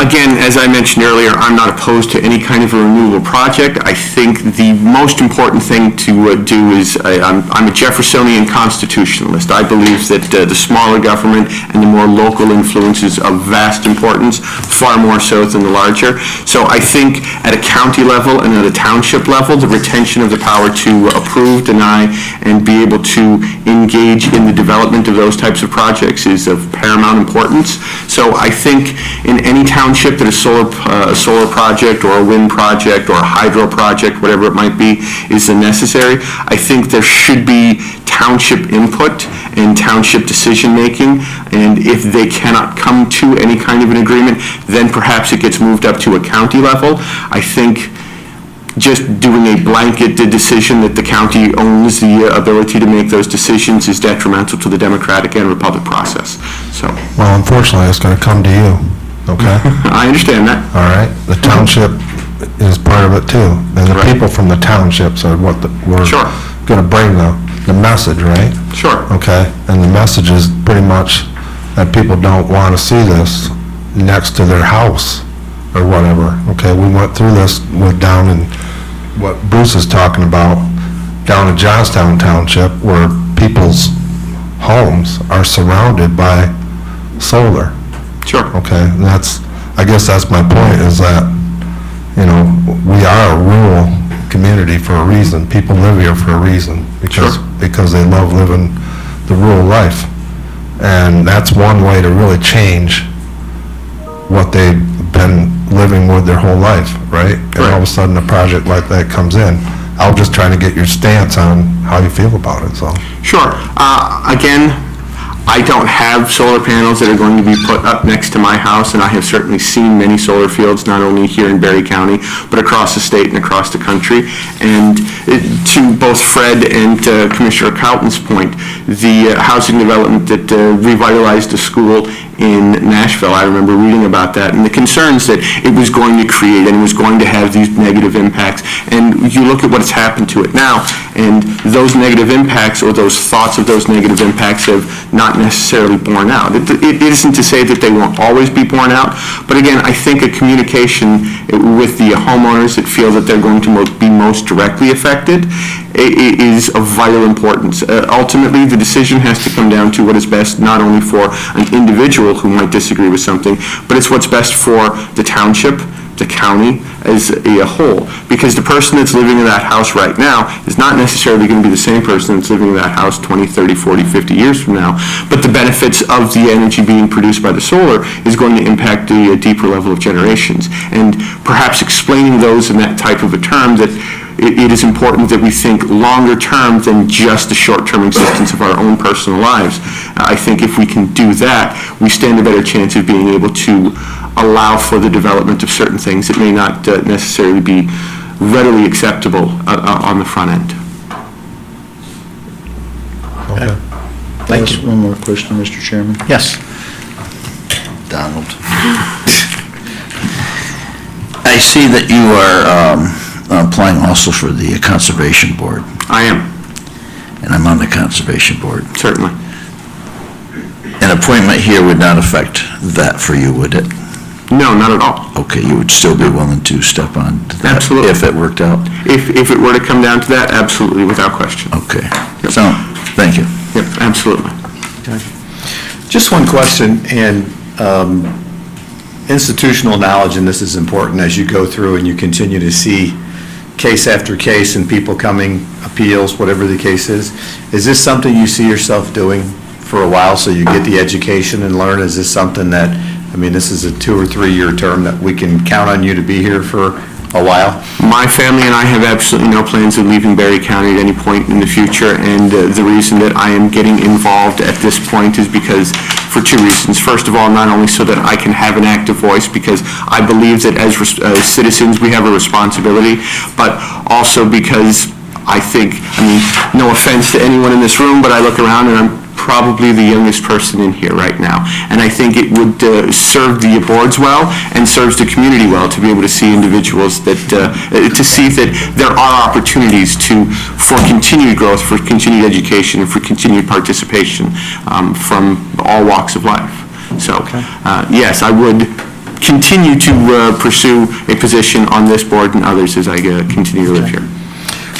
Again, as I mentioned earlier, I'm not opposed to any kind of a renewable project. I think the most important thing to do is, I'm a Jeffersonian constitutionalist. I believe that the smaller government and the more local influence is of vast importance, far more so than the larger. So I think at a county level and at a township level, the retention of the power to approve, deny, and be able to engage in the development of those types of projects is of paramount importance. So I think in any township that a solar project or a wind project or a hydro project, whatever it might be, is necessary, I think there should be township input and township decision-making, and if they cannot come to any kind of an agreement, then perhaps it gets moved up to a county level. I think just doing a blanket decision that the county owns the ability to make those decisions is detrimental to the democratic and republic process. So, Well, unfortunately, it's going to come to you, okay? I understand that. All right? The township is part of it too. And the Right. people from the townships are what we're Sure. going to bring the message, right? Sure. Okay? And the message is pretty much that people don't want to see this next to their house or whatever. Okay? We went through this with down in what Bruce is talking about, down in Johnstown Township, where people's homes are surrounded by solar. Sure. Okay, and I guess that's my point, is that, we are a rural community for a reason. People live here for a reason, because they love living the rural life. And that's one way to really change what they've been living with their whole life, right? And all of a sudden, a project like that comes in. I'm just trying to get your stance on how you feel about it, so. Sure. Again, I don't have solar panels that are going to be put up next to my house, and I have certainly seen many solar fields, not only here in Berry County, but across the state and across the country. And to both Fred and Commissioner Cowton's point, the housing development that revitalized the school in Nashville. I remember reading about that and the concerns that it was going to create and it was going to have these negative impacts. And you look at what's happened to it now, and those negative impacts or those thoughts of those negative impacts have not necessarily borne out. It isn't to say that they won't always be borne out, but again, I think a communication with the homeowners that feel that they're going to be most directly affected is of vital importance. Ultimately, the decision has to come down to what is best not only for an individual who might disagree with something, but it's what's best for the township, the county as a whole. Because the person that's living in that house right now is not necessarily going to be the same person that's living in that house 20, 30, 40, 50 years from now. But the benefits of the energy being produced by the solar is going to impact the deeper level of generations. And perhaps explaining those in that type of a term that it is important that we think longer term than just the short-term existence of our own personal lives. I think if we can do that, we stand a better chance of being able to allow for the development of certain things that may not necessarily be readily acceptable on the front end. Okay. Thank you. One more question, Mr. Chairman. Yes. Donald. I see that you are applying also for the Conservation Board, I am, and I'm on the Conservation Board. certainly. An appointment here would not affect that for you, would it? No, not at all. Okay, you would still be willing to step on to that? Absolutely. If it worked out? If it were to come down to that, absolutely, without question. Okay. So, thank you. Yep, absolutely. Just one question, and institutional knowledge in this is important as you go through and you continue to see case after case and people coming, appeals, whatever the case is. Is this something you see yourself doing for a while, so you get the education and learn? Is this something that, I mean, this is a 2 or 3 year term that we can count on you to be here for a while? My family and I have absolutely no plans of leaving Berry County at any point in the future, and the reason that I am getting involved at this point is because, for 2 reasons. First of all, not only so that I can have an active voice, because I believe that as citizens we have a responsibility, but also because I think, I mean, no offense to anyone in this room, but I look around and I'm probably the youngest person in here right now. And I think it would serve the boards well and serves the community well to be able to see individuals that, to see that there are opportunities for continued growth, for continued education, and for continued participation from all walks of life. So, yes, I would continue to pursue a position on this board and others as I continue to live here.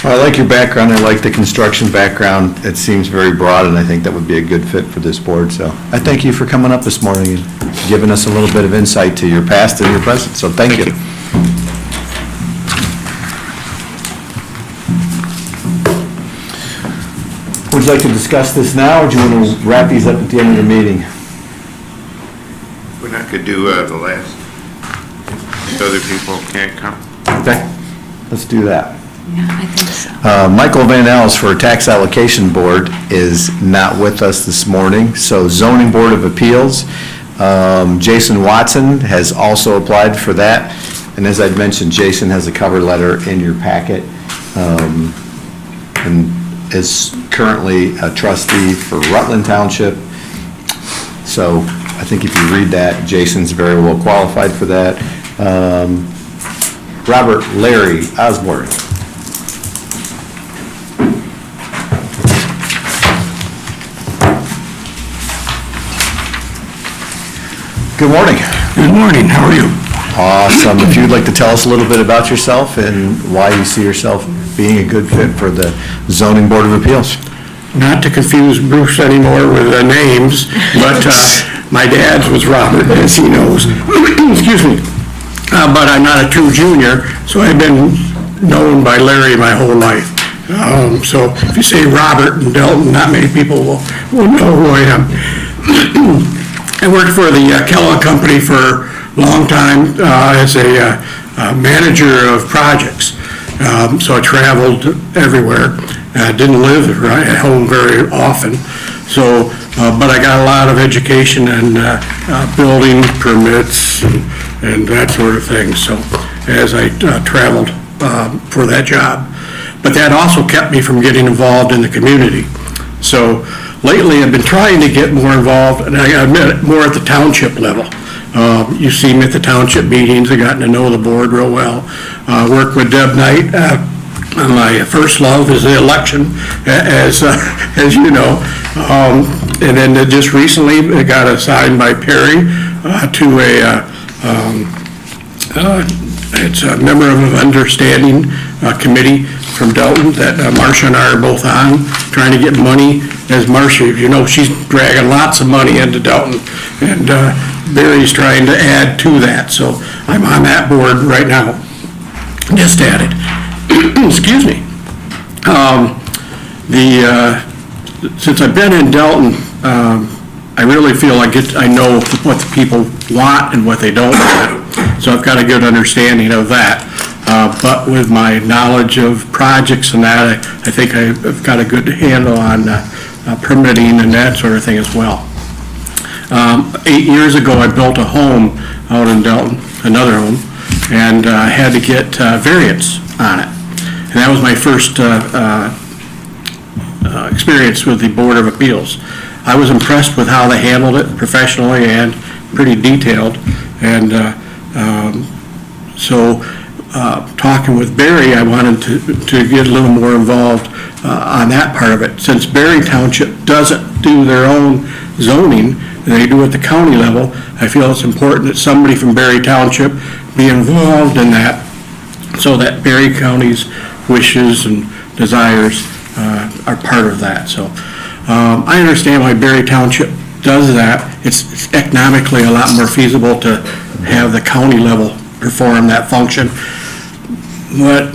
Well, I like your background, I like the construction background. It seems very broad, and I think that would be a good fit for this board. So I thank you for coming up this morning and giving us a little bit of insight to your past and your present, so thank you. Would you like to discuss this now, or do you want to wrap these up at the end of the meeting? We're not going to do the last, so other people can't come. Okay, let's do that. Yeah, I think so. Michael Van Els for Tax Allocation Board is not with us this morning, so Zoning Board of Appeals, Jason Watson has also applied for that, and as I'd mentioned, Jason has a cover letter in your packet, and is currently a trustee for Rutland Township, so I think if you read that, Jason's very well qualified for that. Robert Larry Osborne. Good morning. Good morning, how are you? Awesome. If you'd like to tell us a little bit about yourself and why you see yourself being a good fit for the Zoning Board of Appeals. Not to confuse Bruce anymore with the names, but my dad's was Robert, as he knows. Excuse me. But I'm not a true junior, so I've been known by Larry my whole life. So if you say Robert and Delton, not many people will know who I am. I worked for the Kellogg Company for a long time as a manager of projects. So I traveled everywhere. I didn't live at home very often. So, but I got a lot of education and building permits and that sort of thing. So as I traveled for that job. But that also kept me from getting involved in the community. So lately I've been trying to get more involved, and I admit, more at the township level. You see me at the township meetings, I've gotten to know the board real well. Work with Deb Knight. My first love is the election, as you know. And then just recently, it got assigned by Perry to it's a member of an understanding committee from Dalton that Marcia and I are both on, trying to get money. As Marcia, you know, she's dragging lots of money into Dalton, and Barry's trying to add to that. So I'm on that board right now, just added. Excuse me. Since I've been in Dalton, I really feel I know what the people want and what they don't want. So I've got a good understanding of that. But with my knowledge of projects and that, I think I've got a good handle on permitting and that sort of thing as well. 8 years ago, I built a home out in Dalton, another home, and I had to get variance on it. And that was my first experience with the Board of Appeals. I was impressed with how they handled it professionally and pretty detailed. And so talking with Barry, I wanted to get a little more involved on that part of it. Since Barry Township doesn't do their own zoning, they do at the county level, I feel it's important that somebody from Barry Township be involved in that so that Barry County's wishes and desires are part of that. So I understand why Barry Township does that. It's economically a lot more feasible to have the county level perform that function. But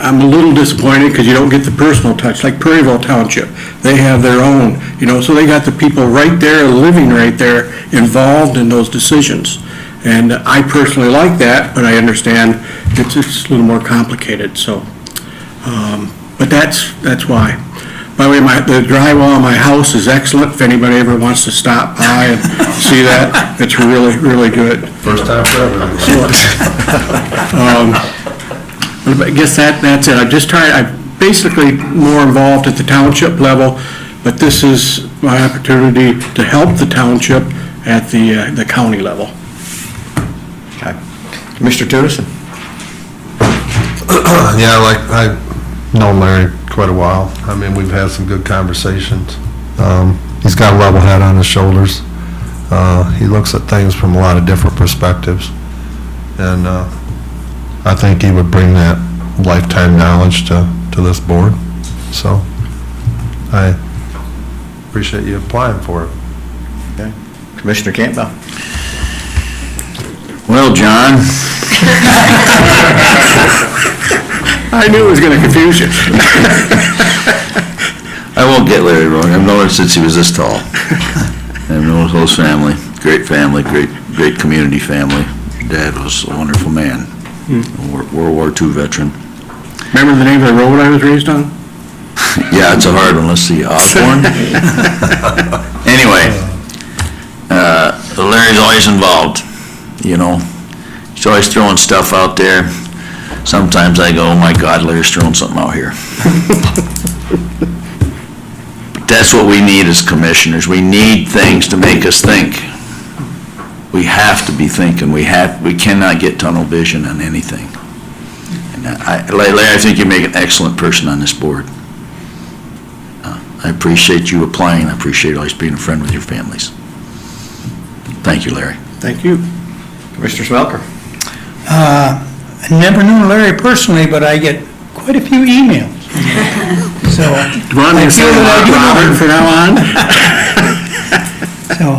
I'm a little disappointed because you don't get the personal touch, like Prairieville Township. They have their own, you know, so they got the people right there, living right there, involved in those decisions. And I personally like that, but I understand it's a little more complicated, so. But that's why. By the way, the drywall on my house is excellent. If anybody ever wants to stop by and see that, it's really, really good. First time for everyone. I guess that's it. I'm basically more involved at the township level, but this is my opportunity to help the township at the county level. Okay. Mr. Tunison? Yeah, I've known Larry quite a while. I mean, we've had some good conversations. He's got a level head on his shoulders. He looks at things from a lot of different perspectives. And I think he would bring that lifetime knowledge to this board. So I appreciate you applying for it. Okay. Commissioner Campbell? Well, John, I knew it was going to confuse you. I won't get Larry wrong. I've known him since he was this tall. I've known his whole family, great community family. Dad was a wonderful man, World War II veteran. Remember the name of the road I was raised on? Yeah, it's a hard one. Let's see, Osborne. Anyway, Larry's always involved, you know. He's always throwing stuff out there. Sometimes I go, oh my God, Larry's throwing something out here. But that's what we need as commissioners. We need things to make us think. We have to be thinking. We cannot get tunnel vision on anything. And Larry, I think you make an excellent person on this board. I appreciate you applying. I appreciate always being a friend with your families. Thank you, Larry. Thank you. Commissioner Smelker? I never knew Larry personally, but I get quite a few emails. So Do you want me to say Robert from now on? So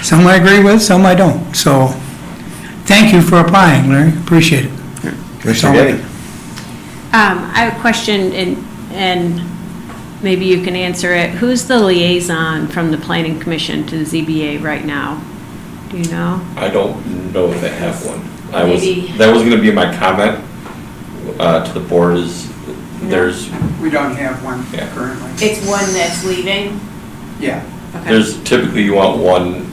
some I agree with, some I don't. So thank you for applying, Larry. Appreciate it. Commissioner Getty? I have a question, and maybe you can answer it. Who's the liaison from the Planning Commission to the ZBA right now? Do you know? I don't know if they have one. Maybe. That was gonna be my comment to the board is there's, We don't have one Yeah. currently. It's one that's leaving? Yeah. Okay. there's typically you want one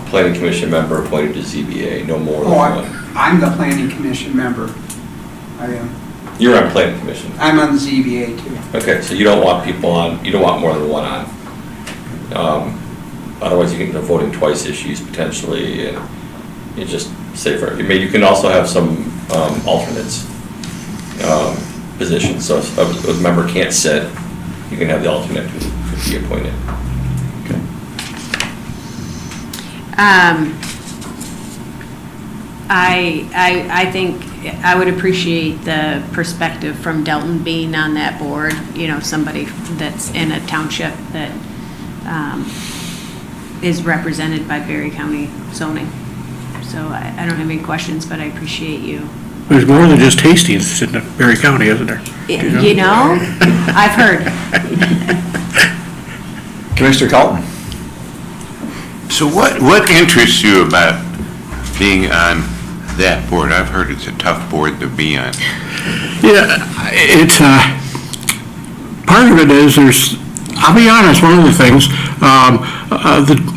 planning commission member appointed to ZBA, no more than one. I'm the planning commission member. I am. You're on planning commission. I'm on the ZBA too. Okay, so you don't want people on, you don't want more than one on. Otherwise, you can end up voting twice issues potentially, and it's just safer. You can also have some alternates positions, so if a member can't sit, you can have the alternate who be appointed. I think I would appreciate the perspective from Delton being on that board, somebody that's in a township that is represented by Berry County zoning. So I don't have any questions, but I appreciate you. There's more than just Hastings in Berry County, isn't there? I've heard. Commissioner Carlton? So what interests you about being on that board? I've heard it's a tough board to be on. Yeah, it's, part of it is I'll be honest, one of the things,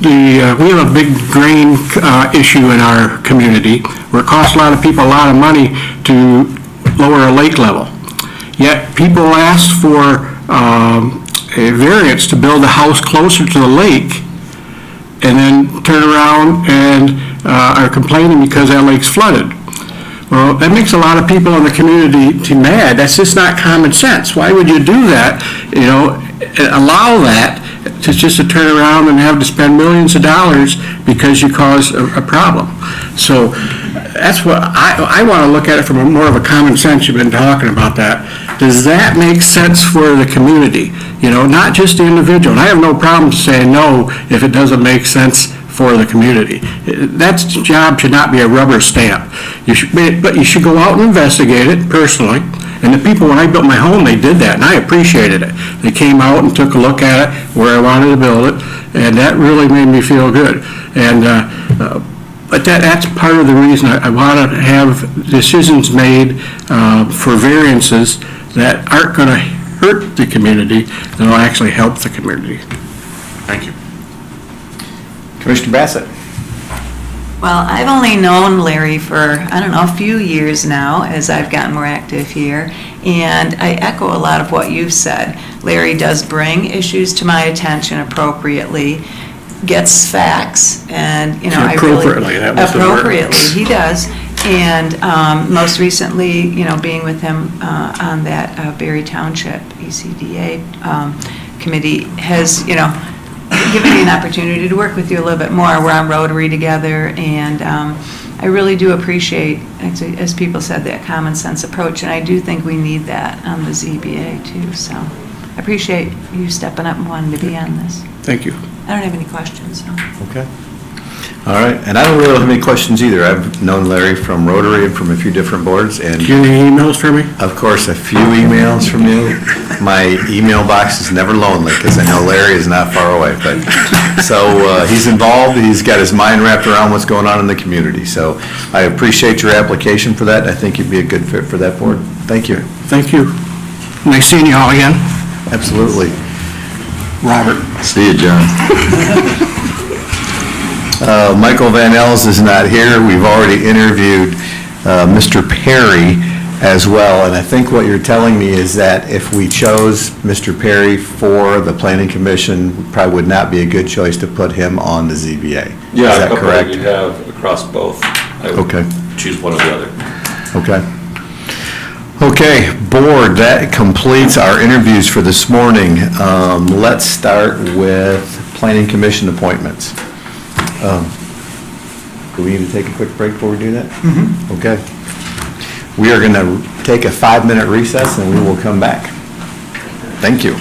we have a big drain issue in our community where it costs a lot of people a lot of money to lower a lake level. Yet people ask for a variance to build a house closer to the lake and then turn around and are complaining because that lake's flooded. Well, that makes a lot of people in the community mad. That's just not common sense. Why would you do that, allow that to turn around and have to spend millions of dollars because you caused a problem? So that's what I want to look at it from more of a common sense. You've been talking about that. Does that make sense for the community? Not just the individual. And I have no problem saying no if it doesn't make sense for the community. That job should not be a rubber stamp. But you should go out and investigate it personally. And the people, when I built my home, they did that, and I appreciated it. They came out and took a look at it, where I wanted to build it, and that really made me feel good. And but that's part of the reason I want to have decisions made for variances that aren't going to hurt the community, that will actually help the community. Thank you. Commissioner Bassett? Well, I've only known Larry for, a few years now as I've gotten more active here, and I echo a lot of what you've said. Larry does bring issues to my attention appropriately, gets facts, and, Appropriately, that was the word. Appropriately, he does. And most recently, being with him on that Berry Township ECDA committee has, given me an opportunity to work with you a little bit more. We're on Rotary together, and I really do appreciate, as people said, that common sense approach, and I do think we need that on the ZBA too. So I appreciate you stepping up and wanting to be on this. Thank you. I don't have any questions. No. Okay. All right, and I don't really have any questions either. I've known Larry from Rotary and from a few different boards, and Do you have any emails for me? of course, a few emails from you. My email box is never lonely, because I know Larry is not far away, but, so, he's involved, he's got his mind wrapped around what's going on in the community, so I appreciate your application for that. I think you'd be a good fit for that board. Thank you. Thank you. Nice seeing you all again. Absolutely. Robert. See you, John. Michael Van Els is not here. We've already interviewed Mr. Perry as well, and I think what you're telling me is that if we chose Mr. Perry for the Planning Commission, probably would not be a good choice to put him on the ZBA. Yeah, Is a that couple correct? that you have across both. I would Okay. choose one or the other. Okay. Okay, board, that completes our interviews for this morning. Let's start with Planning Commission appointments. Do we need to take a quick break before we do that? Mm-hmm. Okay. We are going to take a 5-minute recess and we will come back. Thank you.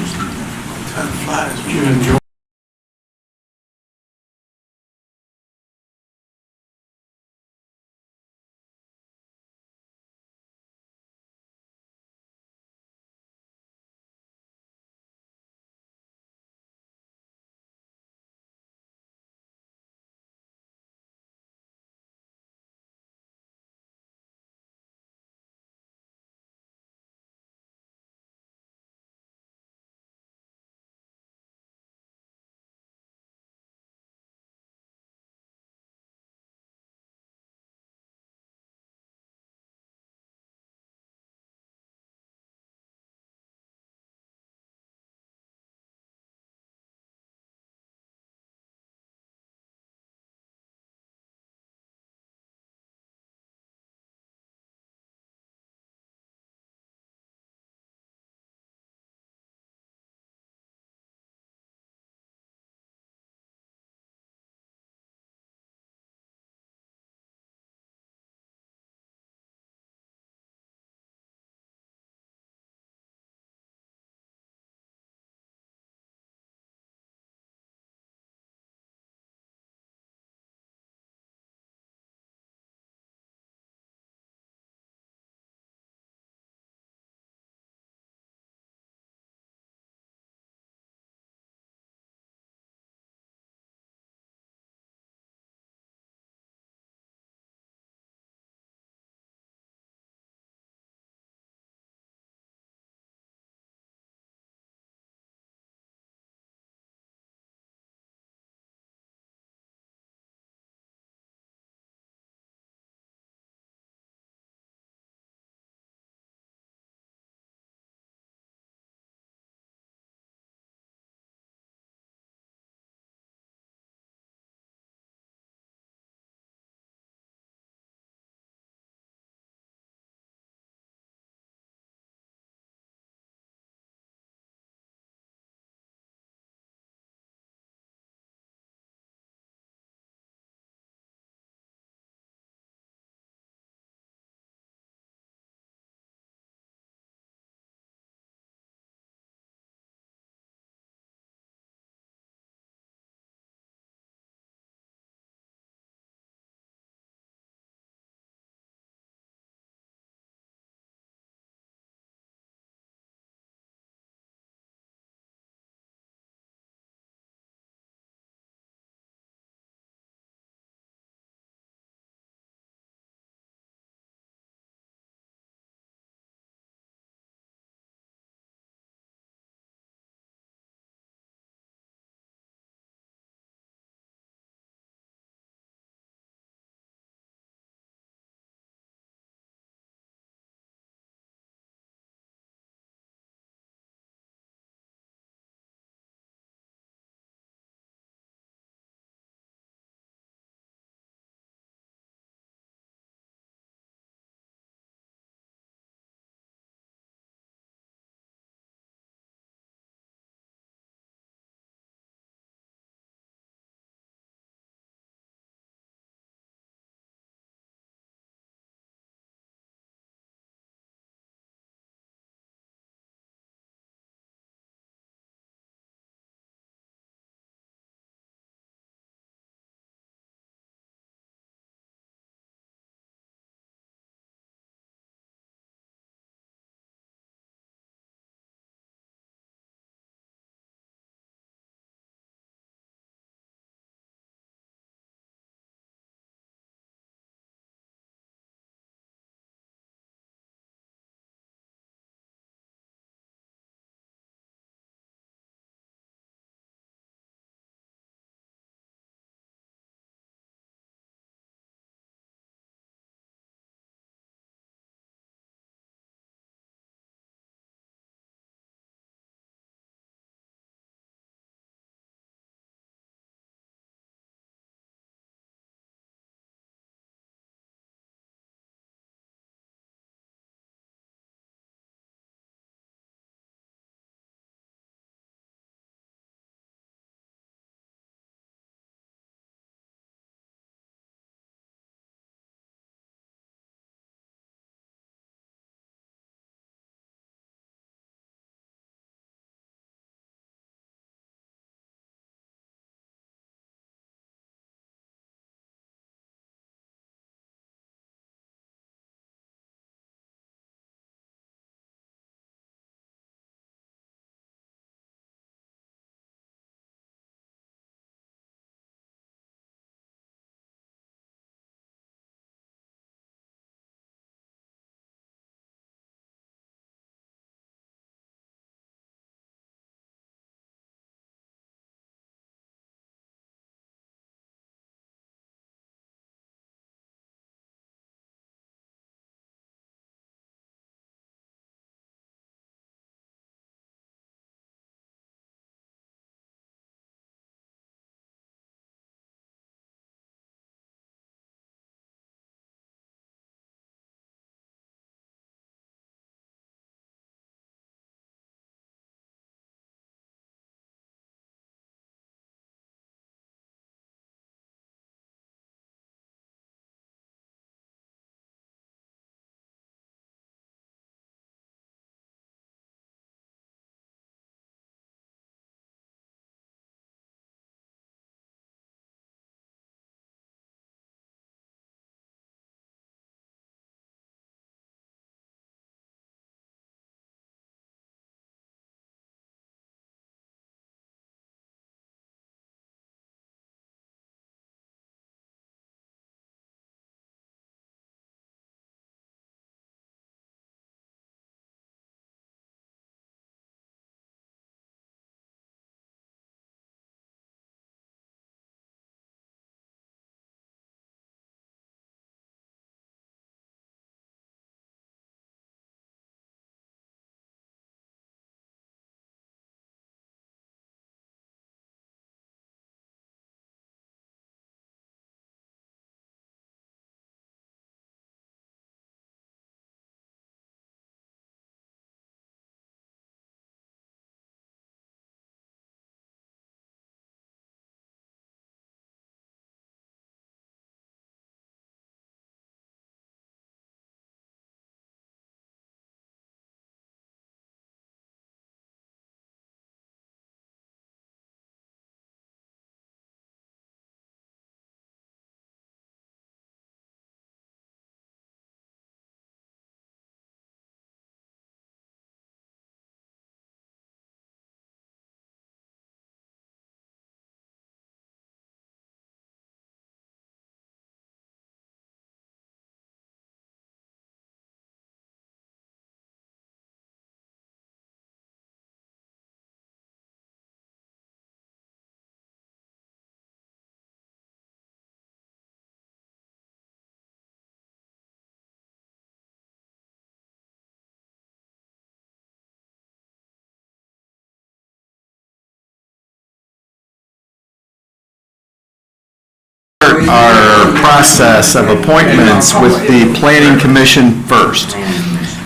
process of appointments with the Planning Commission first.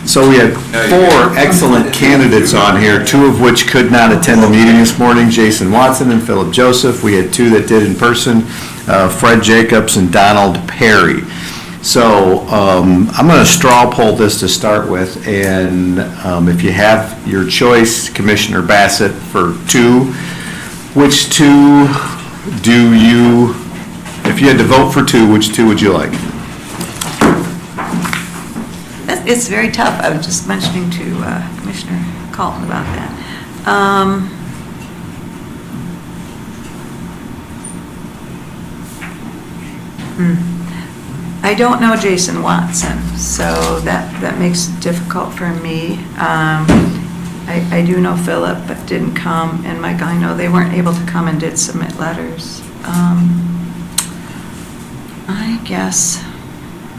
So we had 4 excellent candidates on here, 2 of which could not attend the meeting this morning, Jason Watson and Philip Joseph. We had 2 that did in person, Fred Jacobs and Donald Perry. So I'm going to straw poll this to start with, and if you have your choice, Commissioner Bassett, for 2, which 2 do you, if you had to vote for 2, which 2 would you like? It's very tough. I was just mentioning to Commissioner Colton about that. I don't know Jason Watson, so that makes it difficult for me. I do know Philip, but didn't come, and Michael, I know they weren't able to come and did submit letters. I guess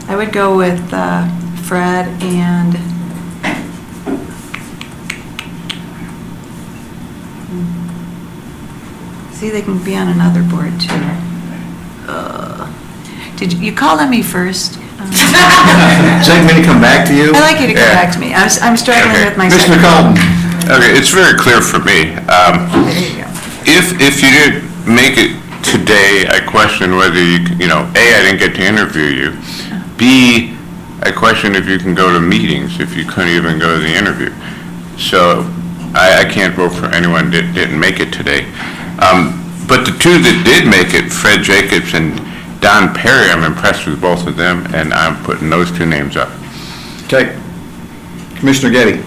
I would go with Fred and see, they can be on another board too. Did you call on me first? Would you like me to come back to you? I'd like you to come back to me. I'm struggling with my second. Mr. Colton. Okay, it's very clear for me. There you go. If you didn't make it today, I question whether A, I didn't get to interview you. B, I question if you can go to meetings, if you couldn't even go to the interview. So I can't vote for anyone that didn't make it today. But the 2 that did make it, Fred Jacobs and Don Perry, I'm impressed with both of them, and I'm putting those 2 names up. Okay. Commissioner Getty.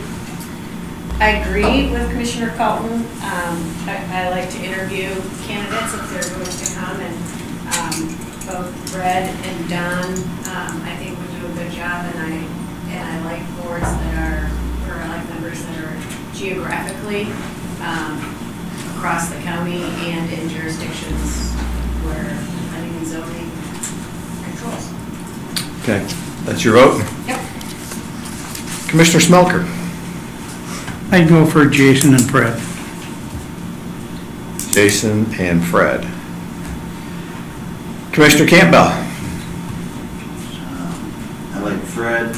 I agree with Commissioner Colton. I like to interview candidates if they're going to come, and both Fred and Don, I think would do a good job, and I like boards that are, or I like members that are geographically across the county and in jurisdictions where planning and zoning controls. Okay, that's your vote? Yep. Commissioner Smelker. I'd go for Jason and Fred. Jason and Fred. Commissioner Campbell. I like Fred. I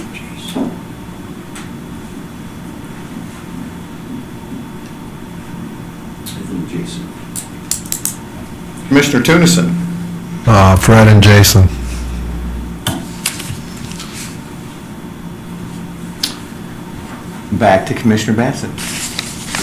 think Jason. Commissioner Tunison. Fred and Jason. Back to Commissioner Bassett.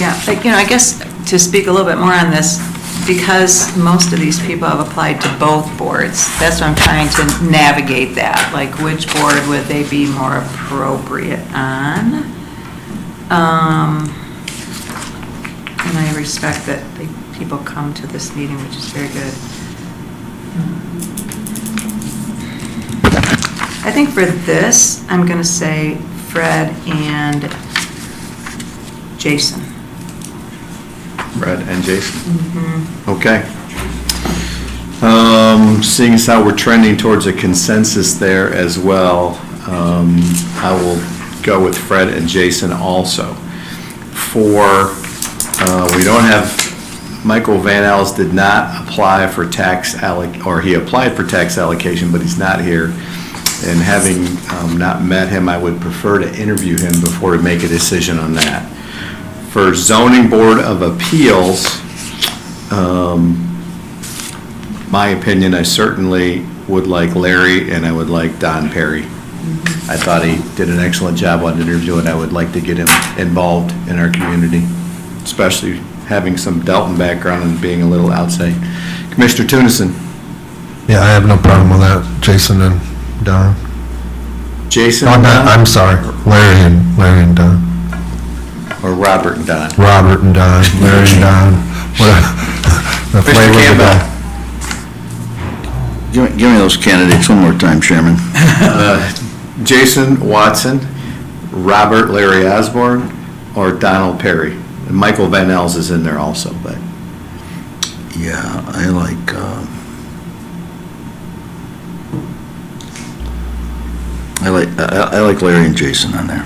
Yeah, I guess to speak a little bit more on this, because most of these people have applied to both boards, that's what I'm trying to navigate that, like which board would they be more appropriate on? And I respect that people come to this meeting, which is very good. I think for this, I'm going to say Fred and Jason. Fred and Jason. Mm-hmm. Okay. Seeing as how we're trending towards a consensus there as well, I will go with Fred and Jason also. We don't have, Michael Van Els did not apply for or he applied for tax allocation, but he's not here. And having not met him, I would prefer to interview him before to make a decision on that. For Zoning Board of Appeals, my opinion, I certainly would like Larry and I would like Don Perry. I thought he did an excellent job on the interview, and I would like to get him involved in our community, especially having some Delton background and being a little outside. Commissioner Tunison. Yeah, I have no problem with that, Jason and Don. Jason Oh, and no, Don? I'm sorry, Larry and Don. Or Robert and Don? Robert and Don, Larry and Don. The Mr. flavor of the Campbell. day. Give me those candidates one more time, Chairman. Jason Watson, Robert Larry Osborne, or Donald Perry. And Michael Van Els is in there also, but. Yeah, I like Larry and Jason on there.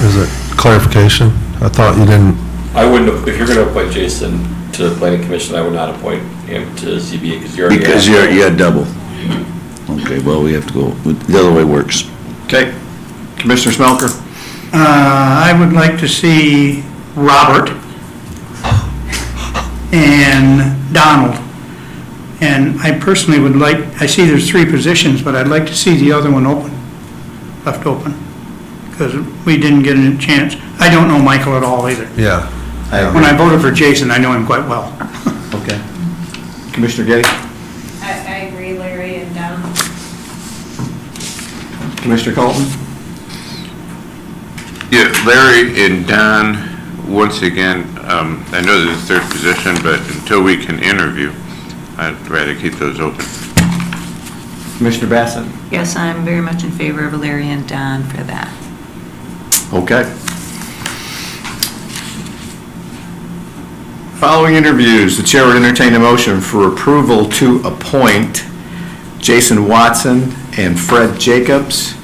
Is it clarification? I thought you didn't I wouldn't, if you're gonna appoint Jason to the planning commission, I would not appoint him to ZBA because you're. Because you had double. Okay, well, we have to go, the other way works. Okay. Commissioner Smelker? I would like to see Robert and Donald. And I personally would like, I see there's 3 positions, but I'd like to see the other one left open, because we didn't get a chance. I don't know Michael at all either. Yeah. When I voted for Jason, I know him quite well. Okay. Commissioner Getty? I agree, Larry and Donald. Commissioner Colton? Yeah, Larry and Don, once again, I know this is third position, but until we can interview, I'd rather keep those open. Commissioner Bassett? Yes, I'm very much in favor of Larry and Don for that. Okay. Following interviews, the chair would entertain a motion for approval to appoint Jason Watson and Fred Jacobs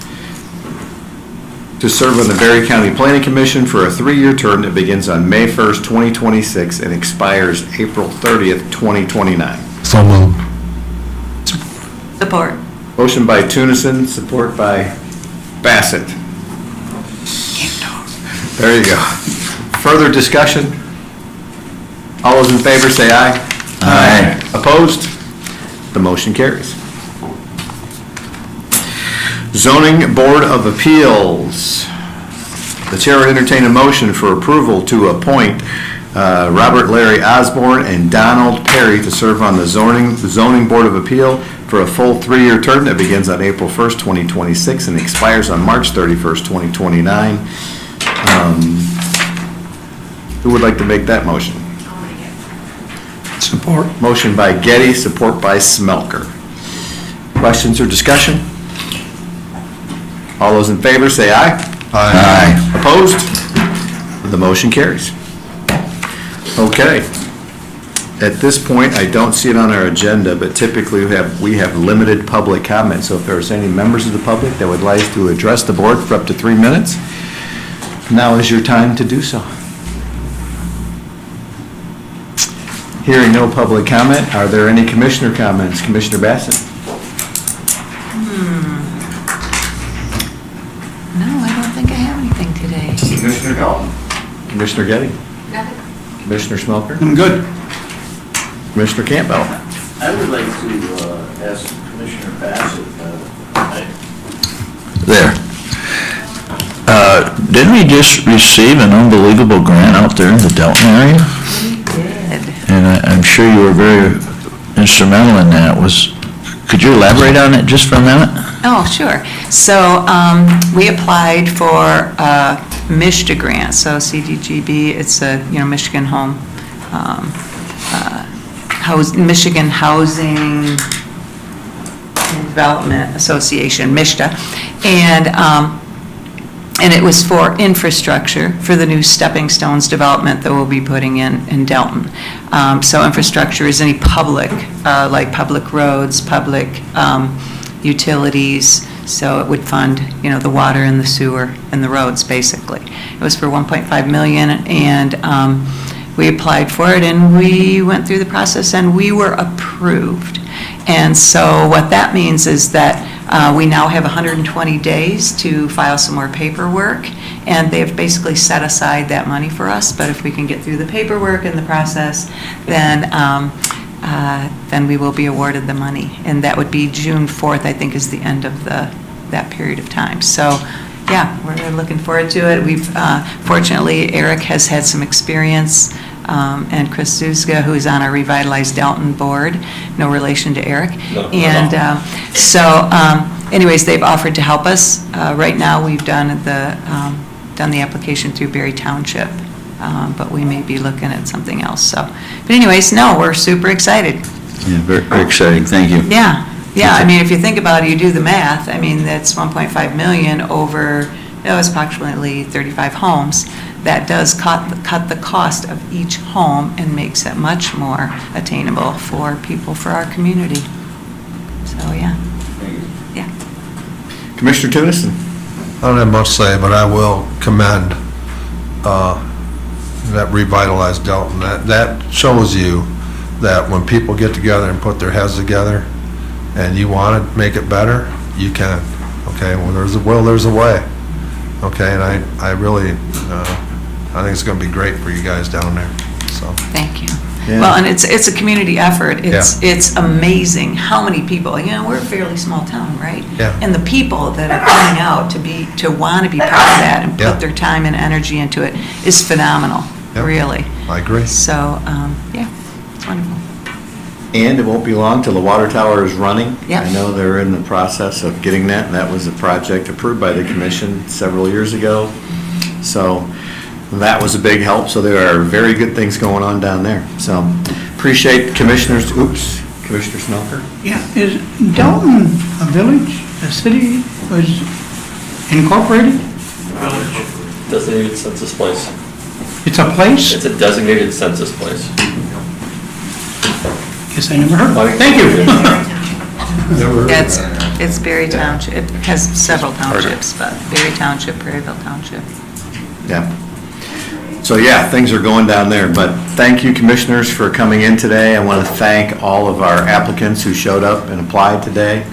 to serve on the Berry County Planning Commission for a 3-year term that begins on May 1st, 2026 and expires April 30th, 2029. So moved. Support. Motion by Tunison, support by Bassett. There you go. Further discussion? All those in favor say aye. Aye. Opposed? The motion carries. Zoning Board of Appeals. The chair would entertain a motion for approval to appoint Robert Larry Osborne and Donald Perry to serve on the Zoning Board of Appeal for a full 3-year term that begins on April 1st, 2026 and expires on March 31st, 2029. Who would like to make that motion? Support. Motion by Getty, support by Smelker. Questions or discussion? All those in favor say aye. Aye. Opposed? The motion carries. Okay. At this point, I don't see it on our agenda, but typically we have limited public comment. So if there's any members of the public that would like to address the board for up to 3 minutes, now is your time to do so. Hearing no public comment, are there any commissioner comments? Commissioner Bassett? No, I don't think I have anything today. Commissioner Dalton? Commissioner Getty? Nothing. Commissioner Smelker? I'm good. Commissioner Campbell? I would like to ask Commissioner Bassett, there. Didn't we just receive an unbelievable grant out there in the Delton area? We did. And I'm sure you were very instrumental in that. Could you elaborate on it just for a minute? Oh, sure. So we applied for a MISHDA grant, so CDGB, it's a, Michigan Home, Michigan Housing Development Association, MISHDA. And it was for infrastructure for the new Stepping Stones development that we'll be putting in Delton. So infrastructure is any public, like public roads, public utilities, so it would fund, the water and the sewer and the roads, basically. It was for 1.5 million, and we applied for it, and we went through the process, and we were approved. And so what that means is that we now have 120 days to file some more paperwork, and they've basically set aside that money for us, but if we can get through the paperwork and the process, then we will be awarded the money. And that would be June 4th, I think, is the end of that period of time. So, yeah, we're looking forward to it. We've, fortunately, Eric has had some experience, and Chris Zuzga, who is on our Revitalize Delton board, no relation to Eric. No, and anyways, they've offered to help us. Right now, we've done the application through Berry Township, but we may be looking at something else. So, but anyways, no, we're super excited. Yeah, very, very exciting, thank you. Yeah, I mean, if you think about it, you do the math, I mean, that's 1.5 million over, it's approximately 35 homes. That does cut the cost of each home and makes it much more attainable for people, for our community. So, yeah. Commissioner Tunison? I don't have much to say, but I will commend that revitalized Delton. That shows you that when people get together and put their heads together, and you want to make it better, you can. Okay, well, there's a will, there's a way. Okay, and I really, I think it's going to be great for you guys down there, so. Thank you. Yeah. Well, and it's a community effort. It's amazing how many people, we're a fairly small town, right? Yeah. And the people that are coming out to want to be part of that and Yeah. put their time and energy into it is phenomenal, Yep. really. I agree. So, yeah, it's wonderful. And it won't be long till the water tower is running. Yeah. I know they're in the process of getting that, and that was a project approved by the commission several years ago. So that was a big help, so there are very good things going on down there. So appreciate Commissioner Smelker. Yeah, is Dalton a village, a city, was incorporated? Designated census place. It's a place? It's a designated census place. Guess I never heard of it. Thank you. It's Berry Township. It has several townships, but Berry Township, Prairieville Township. Yeah. So, yeah, things are going down there, but thank you, commissioners, for coming in today. I want to thank all of our applicants who showed up and applied today.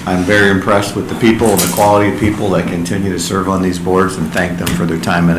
I'm very impressed with the people and the quality of people that continue to serve on these boards, and thank them for their time and effort.